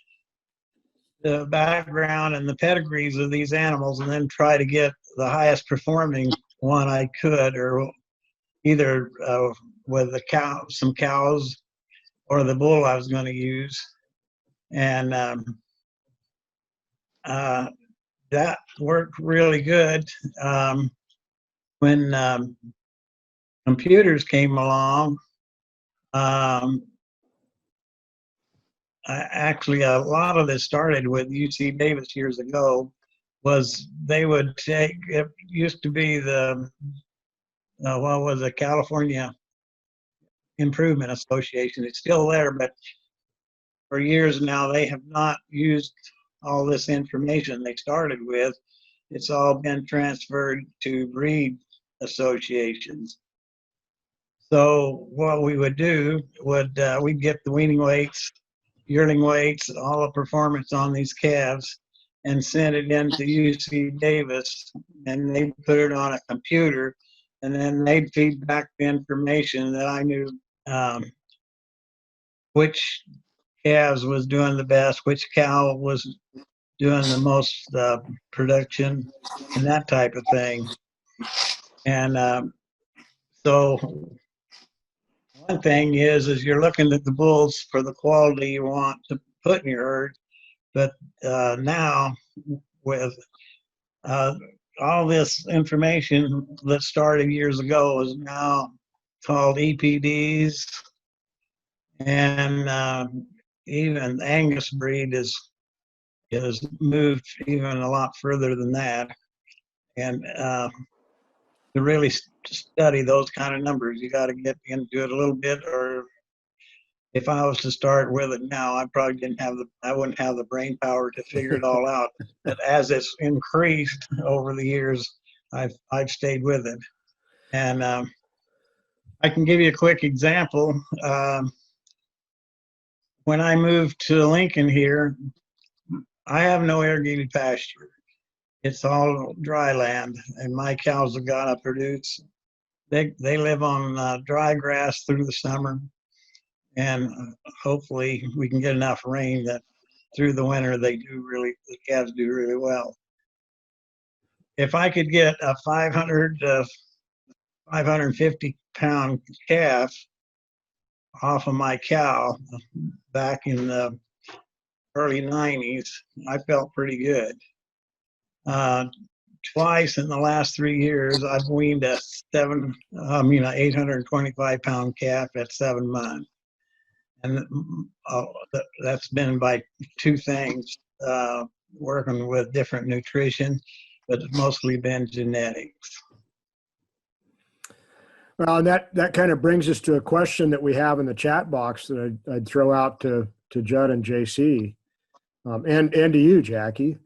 the background and the pedigrees of these animals, and then try to get the highest performing one I could, or either with the cow, some cows, or the bull I was going to use. And that worked really good. When computers came along, actually a lot of this started with UC Davis years ago. Was they would take, it used to be the what was it, California Improvement Association. It's still there, but for years now they have not used all this information they started with. It's all been transferred to breed associations. So what we would do would we'd get the weaning weights, yearling weights, all the performance on these calves, and send it into UC Davis, and they put it on a computer, and then they'd feed back the information that I knew which calves was doing the best, which cow was doing the most production, and that type of thing. And so one thing is you're looking at the bulls for the quality you want to put in your herd, but now with all this information that started years ago is now called EPDs, and even Angus breed is moved even a lot further than that. And to really study those kind of numbers, you got to get into it a little bit. Or if I was to start with it now, I probably I wouldn't have the brain power to figure it all out. But as it's increased over the years, I've stayed with it. And I can give you a quick example. When I moved to Lincoln here, I have no irrigated pasture. It's all dry land, and my cows have got to produce. They live on dry grass through the summer, and hopefully we can get enough rain that through the winter the calves do really well. If I could get a 500 to 550 pound calf off of my cow back in the early 90s, I felt pretty good. Twice in the last 3 years, I've weaned a 825 pound calf at 7 months. And that's been by two things, working with different nutrition, but it's mostly been genetics. Well, and that kind of brings us to a question that we have in the chat box that I'd throw out to Judd and JC, and to you, Jackie.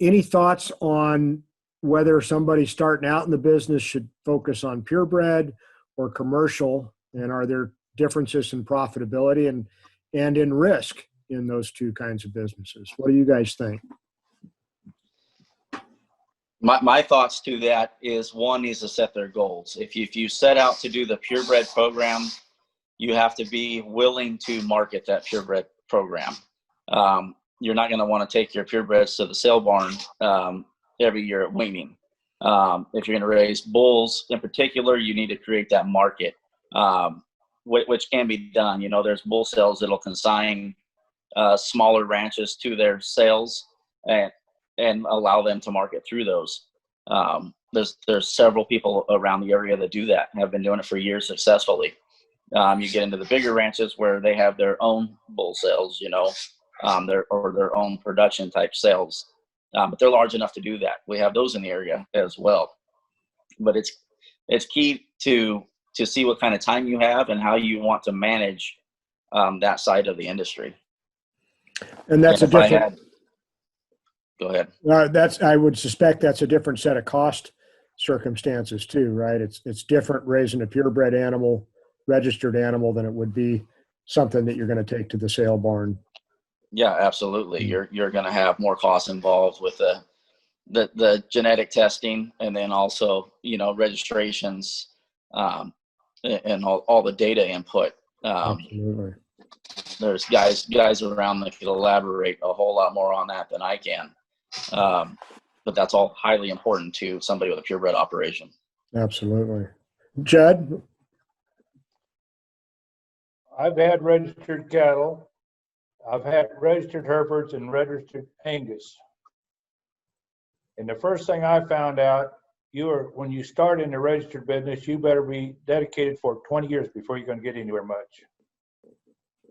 Any thoughts on whether somebody starting out in the business should focus on purebred or commercial, and are there differences in profitability and in risk in those two kinds of businesses? What do you guys think? My thoughts to that is, one is to set their goals. If you set out to do the purebred program, you have to be willing to market that purebred program. You're not going to want to take your purebreds to the sale barn every year at weaning. If you're going to raise bulls in particular, you need to create that market, which can be done. You know, there's bull sales that'll consign smaller ranches to their sales and allow them to market through those. There's several people around the area that do that and have been doing it for years successfully. You get into the bigger ranches where they have their own bull sales, you know, their own production type sales, but they're large enough to do that. We have those in the area as well. But it's key to see what kind of time you have and how you want to manage that side of the industry. And that's a different. Go ahead. I would suspect that's a different set of cost circumstances too, right? It's different raising a purebred animal, registered animal, than it would be something that you're going to take to the sale barn. Yeah, absolutely. You're going to have more costs involved with the genetic testing, and then also, registrations, and all the data input. Absolutely. There's guys around that could elaborate a whole lot more on that than I can. But that's all highly important to somebody with a purebred operation. Absolutely. Judd? I've had registered cattle. I've had registered Herefords and registered Angus. And the first thing I found out, when you start in the registered business, you better be dedicated for 20 years before you're going to get anywhere much.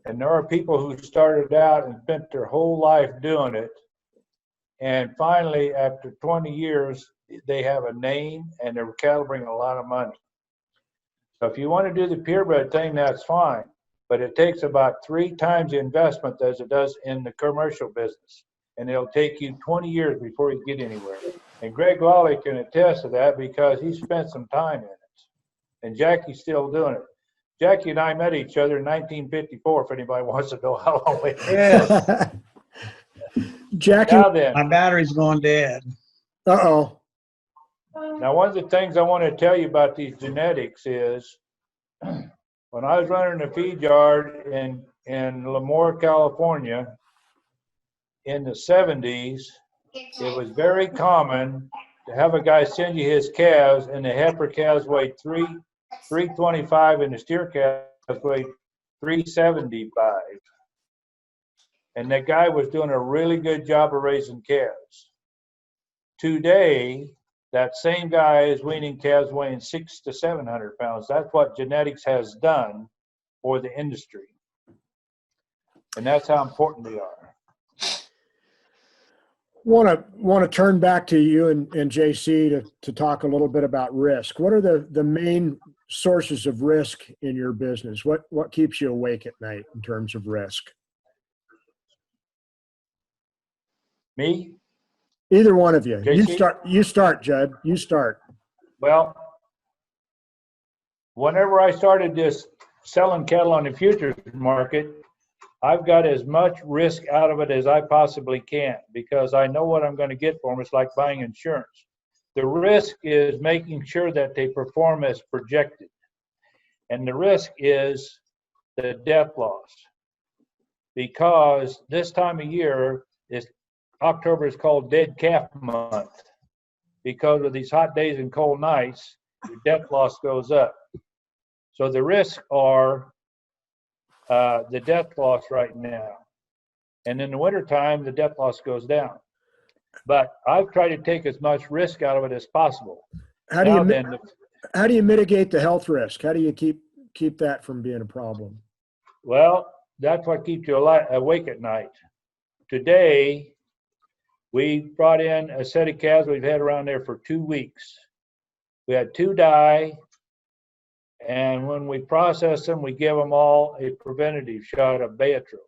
And there are people who started out and spent their whole life doing it. And finally, after 20 years, they have a name and their cattle bring a lot of money. So if you want to do the purebred thing, that's fine. But it takes about 3 times the investment as it does in the commercial business. And it'll take you 20 years before you get anywhere. And Greg Lawley can attest to that because he spent some time in it. And Jackie's still doing it. Jackie and I met each other in 1954, if anybody wants to know how long it is. Jackie? Now then, My battery's going dead. Uh-oh. now one of the things I want to tell you about these genetics is when I was running a feed yard in Lemoore, California, in the 70s, it was very common to have a guy send you his calves, and the heifer calves weighed 325 and the steer calves weighed 375. And that guy was doing a really good job of raising calves. Today, that same guy is weaning calves weighing 600 to 700 pounds. That's what genetics has done for the industry. And that's how important they are. Want to turn back to you and JC to talk a little bit about risk. What are the main sources of risk in your business? What keeps you awake at night in terms of risk? Me? Either one of you. JC? You start, Judd. You start. Well, whenever I started this selling cattle on the futures market, I've got as much risk out of it as I possibly can because I know what I'm going to get for them. It's like buying insurance. The risk is making sure that they perform as projected. And the risk is the death loss. Because this time of year, October is called Dead Calf Month. Because of these hot days and cold nights, your death loss goes up. So the risks are the death loss right now. And in the wintertime, the death loss goes down. But I've tried to take as much risk out of it as possible. How do you mitigate the health risk? How do you keep that from being a problem? Well, that's what keeps you awake at night. Today, we brought in a set of calves we've had around there for 2 weeks. We had 2 die, and when we process them, we give them all a preventative shot of Baytril,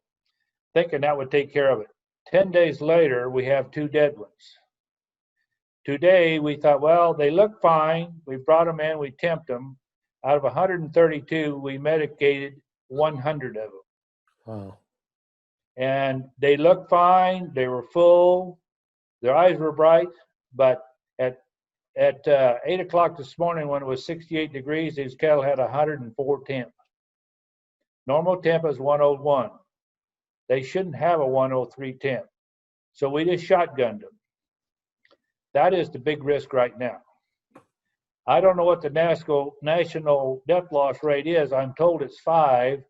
thinking that would take care of it. 10 days later, we have 2 dead ones. Today, we thought, well, they look fine. We brought them in, we temped them. Out of 132, we medicated 100 of them. Wow. And they looked fine. They were full. Their eyes were bright. But at 8 o'clock this morning, when it was 68 degrees, these cattle had 104 temp. Normal temp is 101. They shouldn't have a 103 temp. So we just shotgunned them. That is the big risk right now. I don't know what the national death loss rate is. I'm told it's 5.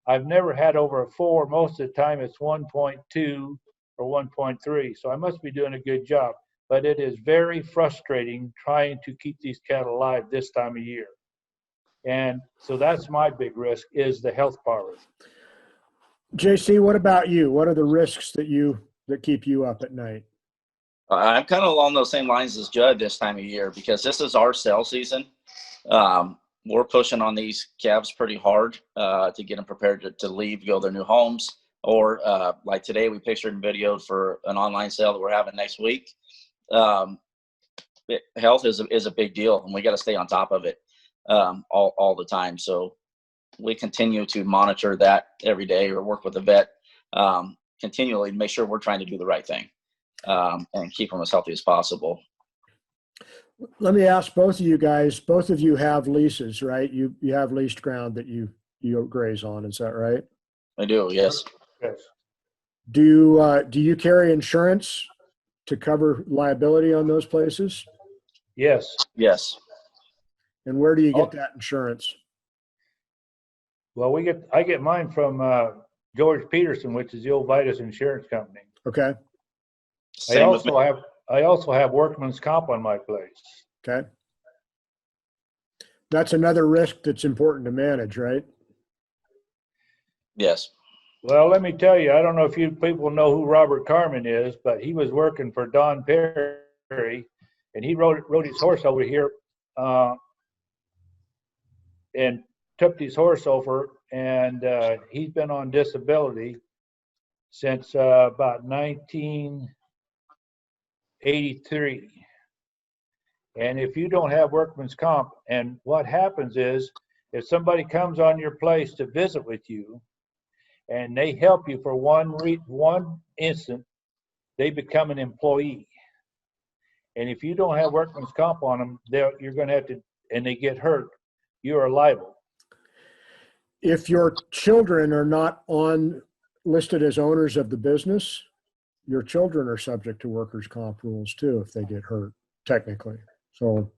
I've never had over a 4. Most of the time it's 1.2 or 1.3. So I must be doing a good job. But it is very frustrating trying to keep these cattle alive this time of year. And so that's my big risk, is the health part. JC, what about you? What are the risks that keep you up at night? I'm kind of along those same lines as Judd this time of year because this is our sale season. We're pushing on these calves pretty hard to get them prepared to leave, go to their new homes. or like today we pictured and videoed for an online sale that we're having next week. Health is a big deal, and we got to stay on top of it all the time. So we continue to monitor that every day, or work with the vet continually to make sure we're trying to do the right thing and keep them as healthy as possible. Let me ask both of you guys, both of you have leases, right? You have leased ground that you graze on, is that right? I do, yes. Yes. Do you carry insurance to cover liability on those places? Yes. Yes. And where do you get that insurance? Well, I get mine from George Peterson, which is the old Vitus Insurance Company. Okay. Same with me. I also have workman's comp on my place. Okay. That's another risk that's important to manage, right? Yes. Well, let me tell you, I don't know if you people know who Robert Carmen is, but he was working for Don Perry, and he rode his horse over here and took his horse over, and he's been on disability since about 1983. And if you don't have workman's comp, and what happens is, if somebody comes on your place to visit with you, and they help you for one instant, they become an employee. And if you don't have workman's comp on them, you're going to have to, and they get hurt, you are liable. If your children are not listed as owners of the business, your children are subject to workers' comp rules too if they get hurt, technically. So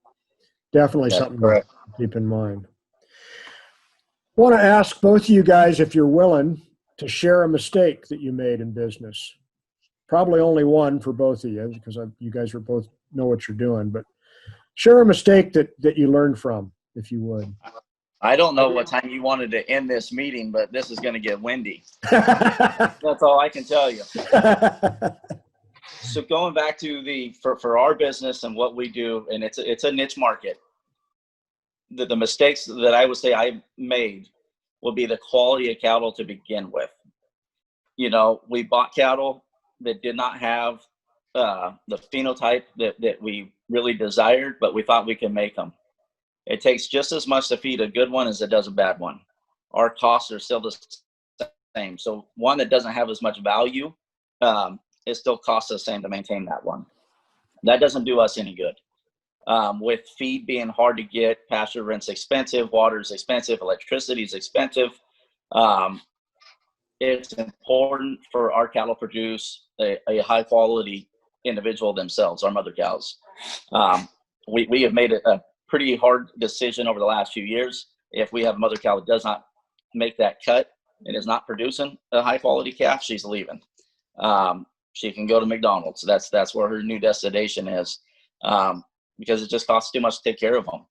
definitely That's something correct. to keep in mind. I want to ask both of you guys if you're willing to share a mistake that you made in business. Probably only one for both of you, because you guys are both know what you're doing, but share a mistake that you learned from, if you would. I don't know what time you wanted to end this meeting, but this is going to get windy. That's all I can tell you. So going back to for our business and what we do, and it's a niche market. The mistakes that I would say I made will be the quality of cattle to begin with. You know, we bought cattle that did not have the phenotype that we really desired, but we thought we could make them. It takes just as much to feed a good one as it does a bad one. Our costs are still the same. So one that doesn't have as much value, it still costs the same to maintain that one. That doesn't do us any good. With feed being hard to get, pasture rent's expensive, water's expensive, electricity's expensive. It's important for our cattle produce a high quality individual themselves, our mother cows. We have made a pretty hard decision over the last few years. If we have a mother cow that does not make that cut and is not producing a high quality calf, she's leaving. She can go to McDonald's. That's where her new destination is, because it just costs too much to take care of them.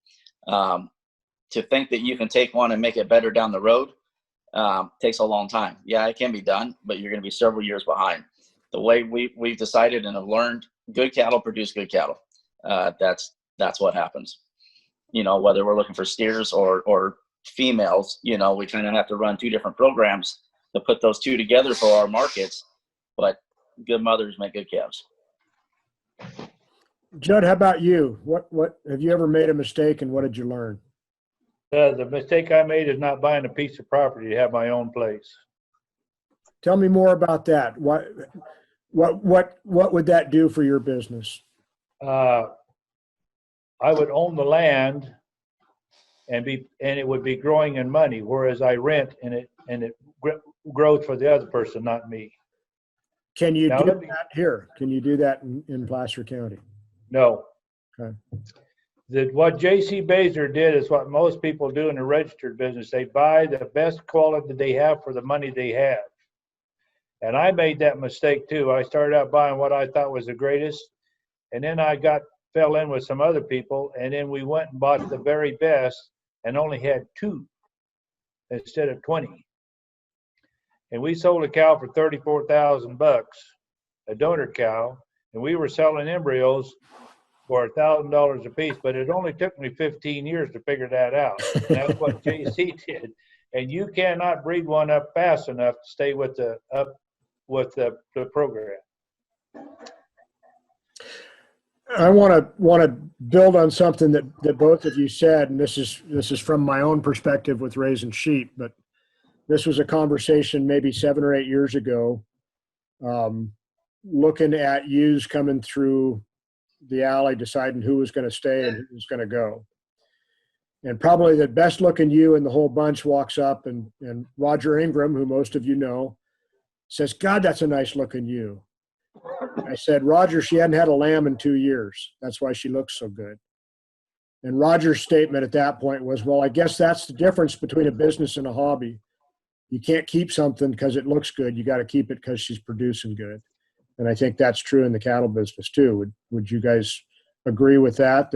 To think that you can take one and make it better down the road takes a long time. Yeah, it can be done, but you're going to be several years behind. The way we've decided and have learned, good cattle produce good cattle. That's what happens. You know, whether we're looking for steers or females, you know, we kind of have to run two different programs to put those two together for our markets. But good mothers make good calves. Judd, how about you? What have you ever made a mistake, and what did you learn? The mistake I made is not buying a piece of property to have my own place. Tell me more about that. What would that do for your business? I would own the land and it would be growing in money, whereas I rent and it grows for the other person, not me. Can you Now, do that here? Can you do that in Placer County? No. Okay. What J.C. Baser did is what most people do in the registered business. They buy the best quality they have for the money they have. And I made that mistake too. I started out buying what I thought was the greatest, and then I fell in with some other people, and then we went and bought the very best and only had 2 instead of 20. And we sold a cow for $34,000, a donor cow, and we were selling embryos for $1,000 a piece, but it only took me 15 years to figure that out. And that's what JC did. and you cannot breed one up fast enough to stay with the program. I want to build on something that both of you said, and this is from my own perspective with raising sheep, but this was a conversation maybe 7 or 8 years ago, looking at ewes coming through the alley, deciding who was going to stay and who was going to go. And probably the best looking ewe in the whole bunch walks up, and Roger Ingram, who most of you know, says, "God, that's a nice looking ewe." I said, "Roger, she hadn't had a lamb in 2 years. That's why she looks so good." And Roger's statement at that point was, "Well, I guess that's the difference between a business and a hobby. You can't keep something because it looks good. You got to keep it because she's producing good." And I think that's true in the cattle business too. Would you guys agree with that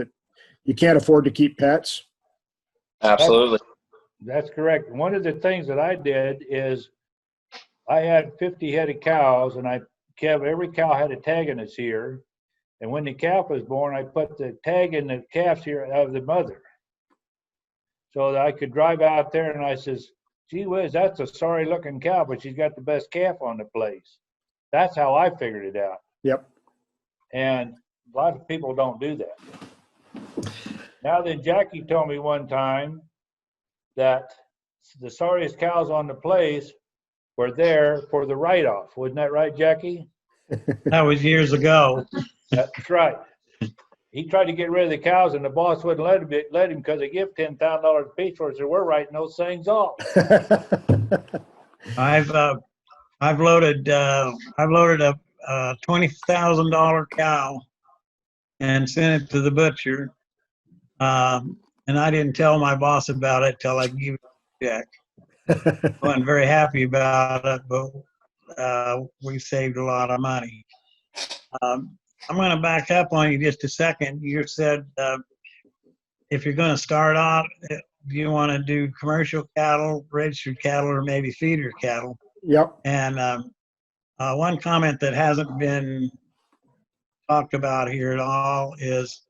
you can't afford to keep pets? Absolutely. That's correct. One of the things that I did is I had 50 head of cows, and every cow had a tag in its ear. And when the calf was born, I put the tag in the calf's ear of the mother, so that I could drive out there and I says, "Gee whiz, that's a sorry looking cow, but she's got the best calf on the place." That's how I figured it out. Yep. And a lot of people don't do that. Now then, Jackie told me one time that the sorriest cows on the place were there for the write-off. Wasn't that right, Jackie? That was years ago. That's right. He tried to get rid of the cows, and the boss wouldn't let him because they give $10,000 a piece for it. So we're writing those things off. I've loaded a $20,000 cow and sent it to the butcher, and I didn't tell my boss about it till I gave it a check. I wasn't very happy about it, but we saved a lot of money. I'm going to back up on you just a second. You said if you're going to start out, do you want to do commercial cattle, registered cattle, or maybe feeder cattle? Yep. And one comment that hasn't been talked about here at all is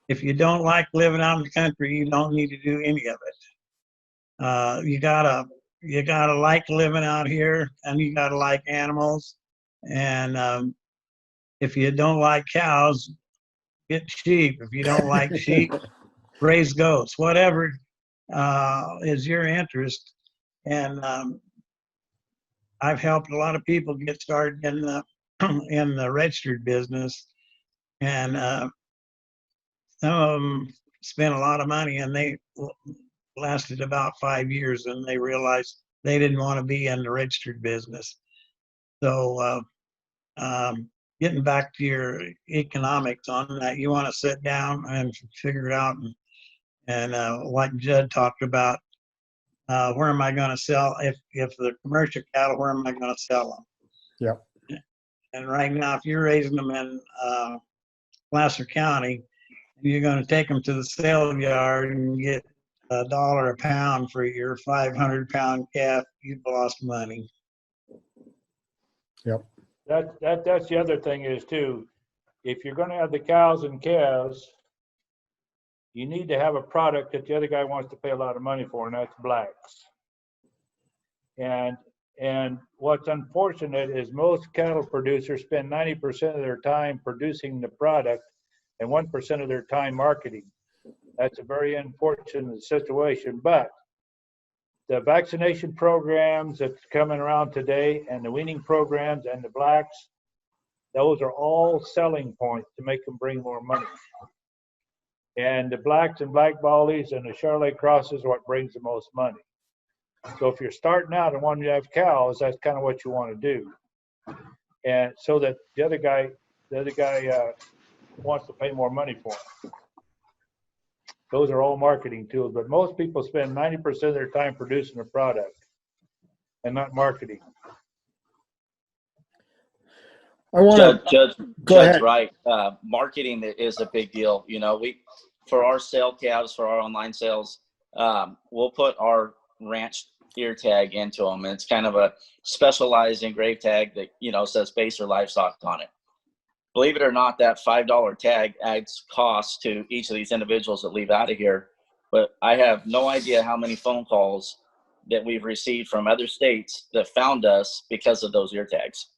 if you don't like living out in the country, you don't need to do any of it. You gotta like living out here, and you gotta like animals. And if you don't like cows, get sheep. If you don't like sheep, raise goats. Whatever is your interest. And I've helped a lot of people get started in the in the registered business, and some of them spent a lot of money, and they lasted about 5 years, and they realized they didn't want to be in the registered business. So getting back to your economics on that, you want to sit down and figure it out, and like Judd talked about, where am I going to sell? If the commercial cattle, where am I going to sell them? Yep. And right now, if you're raising them in Placer County, you're going to take them to the sale yard and get $1 a pound for your 500-pound calf. You've lost money. Yep. That's the other thing is too, if you're going to have the cows and calves, you need to have a product that the other guy wants to pay a lot of money for, and that's blacks. And what's unfortunate is most cattle producers spend 90% of their time producing the product and 1% of their time marketing. That's a very unfortunate situation. But the vaccination programs that's coming around today, and the weaning programs, and the blacks, those are all selling points to make them bring more money. And the blacks and black ballies and the Charolais crosses are what brings the most money. So if you're starting out and wanting to have cows, that's kind of what you want to do. And so that the other guy wants to pay more money for them. Those are all marketing tools, but most people spend 90% of their time producing a product and not marketing. I want to go ahead. Judd's right. Marketing is a big deal. You know, for our sale calves, for our online sales, we'll put our ranch ear tag into them, and it's kind of a specialized engraved tag that, you know, says base or livestock on it. Believe it or not, that $5 tag adds cost to each of these individuals that leave out of here. But I have no idea how many phone calls that we've received from other states that found us because of those ear tags.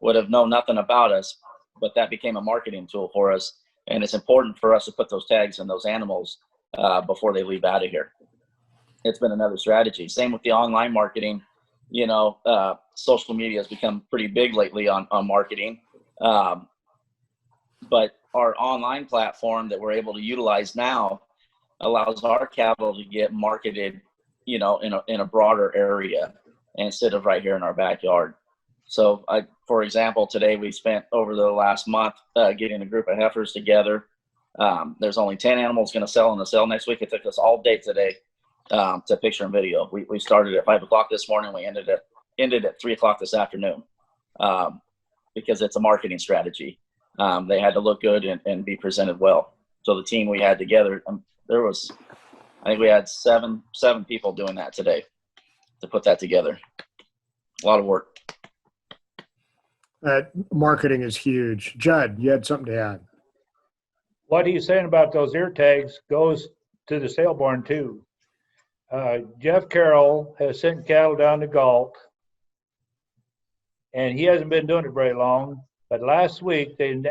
Would have known nothing about us, but that became a marketing tool for us. And it's important for us to put those tags in those animals before they leave out of here. It's been another strategy. Same with the online marketing. You know, social media has become pretty big lately on marketing. But our online platform that we're able to utilize now allows our cattle to get marketed, you know, in a broader area instead of right here in our backyard. So for example, today we spent over the last month getting a group of heifers together. There's only 10 animals going to sell in the sale next week. It took us all day today to picture and video. We started at 5 o'clock this morning. We ended at 3 o'clock this afternoon because it's a marketing strategy. They had to look good and be presented well. So the team we had together, I think we had seven people doing that today to put that together. A lot of work. Marketing is huge. Judd, you had something to add. What he's saying about those ear tags goes to the sale barn too. Jeff Carroll has sent cattle down to Galt, and he hasn't been doing it very long. But last week they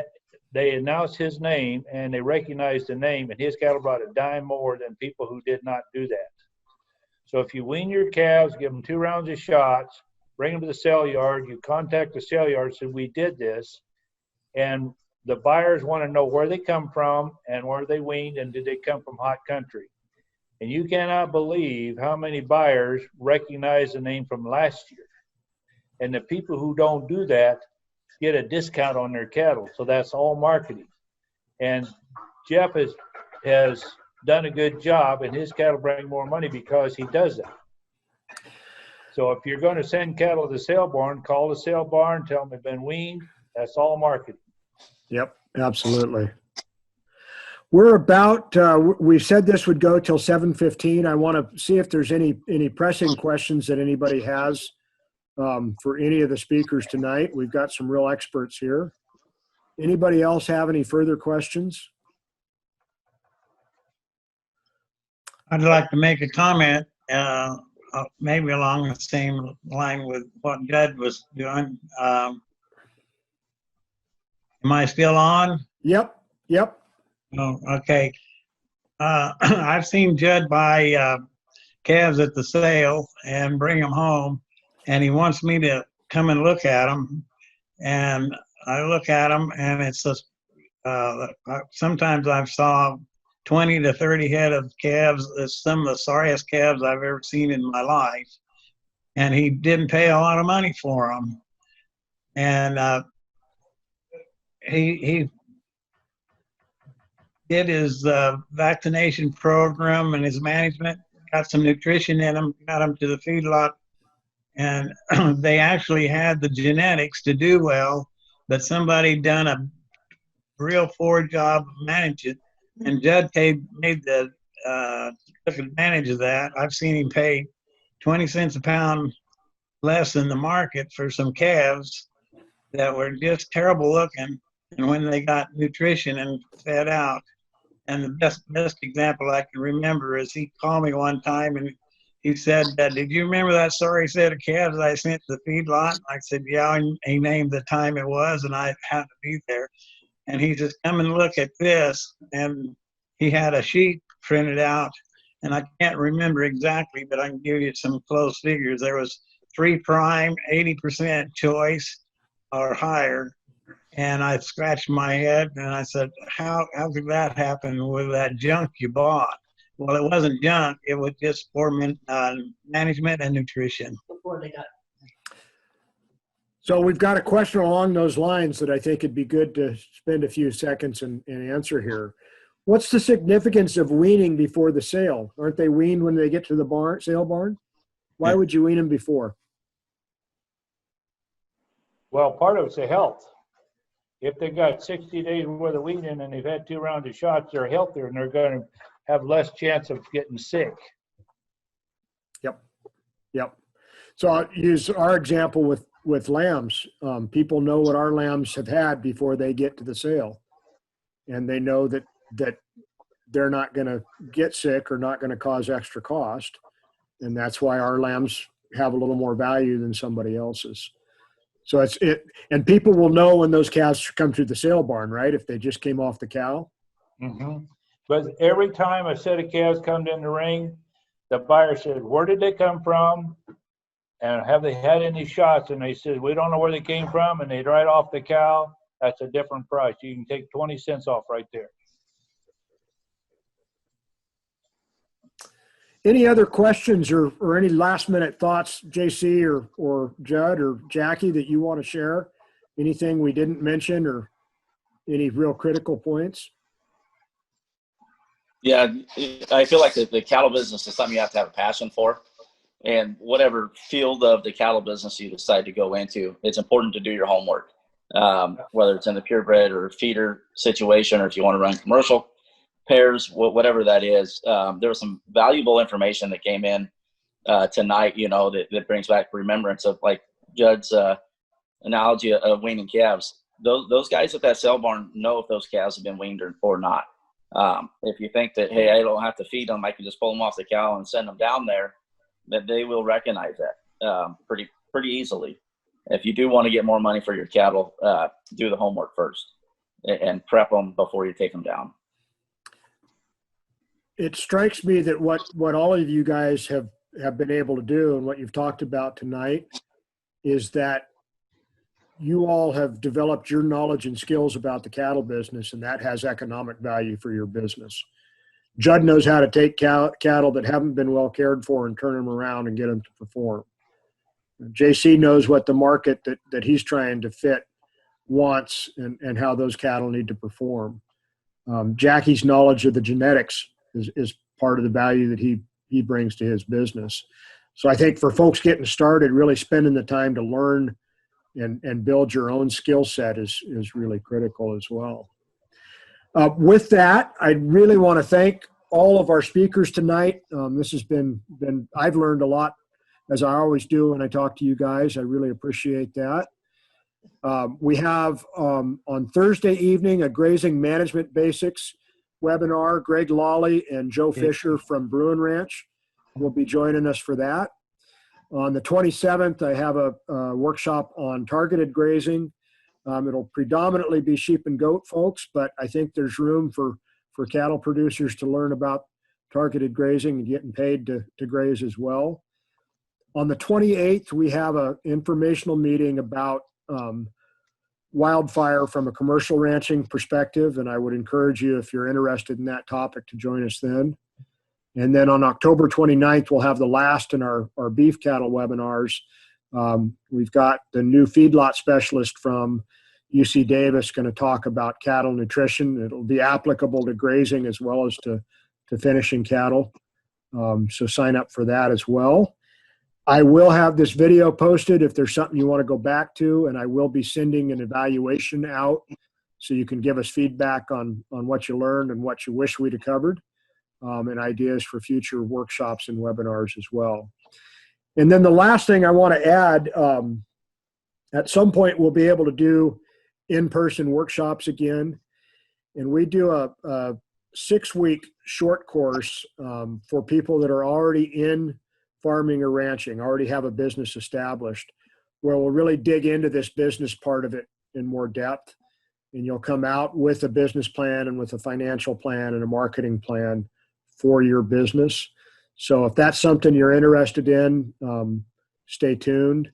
announced his name, and they recognized the name, and his cattle brought a dime more than people who did not do that. So if you wean your calves, give them 2 rounds of shots, bring them to the sale yard, you contact the sale yard, say we did this, and the buyers want to know where they come from and where they weaned and did they come from hot country. And you cannot believe how many buyers recognize the name from last year. And the people who don't do that get a discount on their cattle. So that's all marketing. And Jeff has done a good job, and his cattle bring more money because he does that. So if you're going to send cattle to the sale barn, call the sale barn, tell them they've been weaned. That's all marketing. Yep, absolutely. We're about, we said this would go till 7:15. I want to see if there's any pressing questions that anybody has for any of the speakers tonight. We've got some real experts here. Anybody else have any further questions? I'd like to make a comment, maybe along the same line with what Judd was doing. Am I still on? Yep. Oh, okay. I've seen Judd buy calves at the sale and bring them home, and he wants me to come and look at them. And I look at them, and it's just sometimes I've saw 20 to 30 head of calves. It's some of the sorriest calves I've ever seen in my life. And he didn't pay a lot of money for them. And he did his vaccination program and his management, got some nutrition in them, got them to the feedlot. And they actually had the genetics to do well, but somebody done a real poor job managing it. And Judd took advantage of that. I've seen him pay 20 cents a pound less than the market for some calves that were just terrible looking. And when they got nutrition and fed out, and the best example I can remember is he called me one time and he said, did you remember that sorry set of calves I sent to the feedlot? I said, yeah, and he named the time it was, and I happened to be there. And he says, come and look at this. And he had a sheet printed out, and I can't remember exactly, but I can give you some close figures. There was 3 prime, 80% choice or higher. And I scratched my head and I said, how could that happen with that junk you bought? Well, it wasn't junk. It was just poor management and nutrition. Before they got. So we've got a question along those lines that I think it'd be good to spend a few seconds and answer here. What's the significance of weaning before the sale? Aren't they weaned when they get to the sale barn? Why would you wean them before? Well, part of it's the health. If they got 60 days worth of weaning and they've had 2 rounds of shots, they're healthier and they're going to have less chance of getting sick. Yep. So I'll use our example with lambs. People know what our lambs have had before they get to the sale. And they know that they're not going to get sick or not going to cause extra cost. And that's why our lambs have a little more value than somebody else's. So and people will know when those calves come through the sale barn, right? If they just came off the cow. Mm-hmm. But every time a set of calves come in the ring, the buyer said, where did they come from? And have they had any shots? And they said, we don't know where they came from. And they'd write off the cow. That's a different price. You can take 20 cents off right there. Any other questions or any last minute thoughts, JC or Judd or Jackie, that you want to share? Anything we didn't mention or any real critical points? Yeah, I feel like the cattle business is something you have to have a passion for. And whatever field of the cattle business you decide to go into, it's important to do your homework. Whether it's in the purebred or feeder situation, or if you want to run commercial pairs, whatever that is. There was some valuable information that came in tonight, that brings back remembrance of, like Judd's analogy of weaning calves. Those guys at that sale barn know if those calves have been weaned or not. If you think that, hey, I don't have to feed them, I can just pull them off the cow and send them down there, that they will recognize that pretty easily. If you do want to get more money for your cattle, do the homework first and prep them before you take them down. It strikes me that what all of you guys have been able to do and what you've talked about tonight is that you all have developed your knowledge and skills about the cattle business, and that has economic value for your business. Judd knows how to take cattle that haven't been well cared for and turn them around and get them to perform. JC knows what the market that he's trying to fit wants and how those cattle need to perform. Jackie's knowledge of the genetics is part of the value that he brings to his business. So I think for folks getting started, really spending the time to learn and build your own skill set is really critical as well. With that, I really want to thank all of our speakers tonight. This has been I've learned a lot, as I always do when I talk to you guys. I really appreciate that. We have on Thursday evening a grazing management basics webinar. Greg Lawley and Joe Fisher from Bruin Ranch will be joining us for that. On the 27th, I have a workshop on targeted grazing. It'll predominantly be sheep and goat folks, but I think there's room for cattle producers to learn about targeted grazing and getting paid to graze as well. On the 28th, we have an informational meeting about wildfire from a commercial ranching perspective, and I would encourage you, if you're interested in that topic, to join us then. And then on October 29th, we'll have the last in our beef cattle webinars. We've got the new feedlot specialist from UC Davis going to talk about cattle nutrition. It'll be applicable to grazing as well as to finishing cattle. So sign up for that as well. I will have this video posted if there's something you want to go back to, and I will be sending an evaluation out so you can give us feedback on what you learned and what you wish we'd have covered, and ideas for future workshops and webinars as well. And then the last thing I want to add, at some point we'll be able to do in-person workshops again, and we do a 6-week short course for people that are already in farming or ranching, already have a business established, where we'll really dig into this business part of it in more depth. And you'll come out with a business plan and with a financial plan and a marketing plan for your business. So if that's something you're interested in, stay tuned.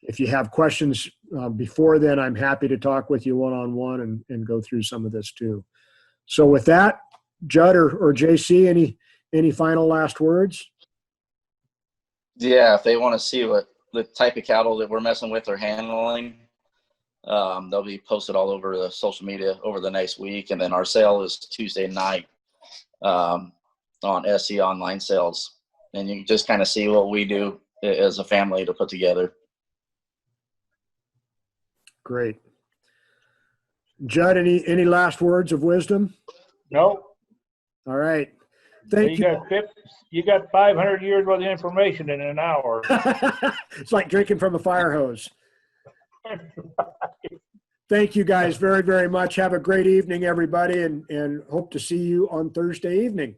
If you have questions before then, I'm happy to talk with you one-on-one and go through some of this too. So with that, Judd or JC, any final last words? Yeah, if they want to see what the type of cattle that we're messing with or handling, they'll be posted all over the social media over the next week. And then our sale is Tuesday night on SC Online Sales. And you can just kind of see what we do as a family to put together. Great. Judd, any last words of wisdom? No. All right. Thank you. You got 500 years worth of information in an hour. It's like drinking from a fire hose. Thank you guys very, very much. Have a great evening, everybody, and hope to see you on Thursday evening.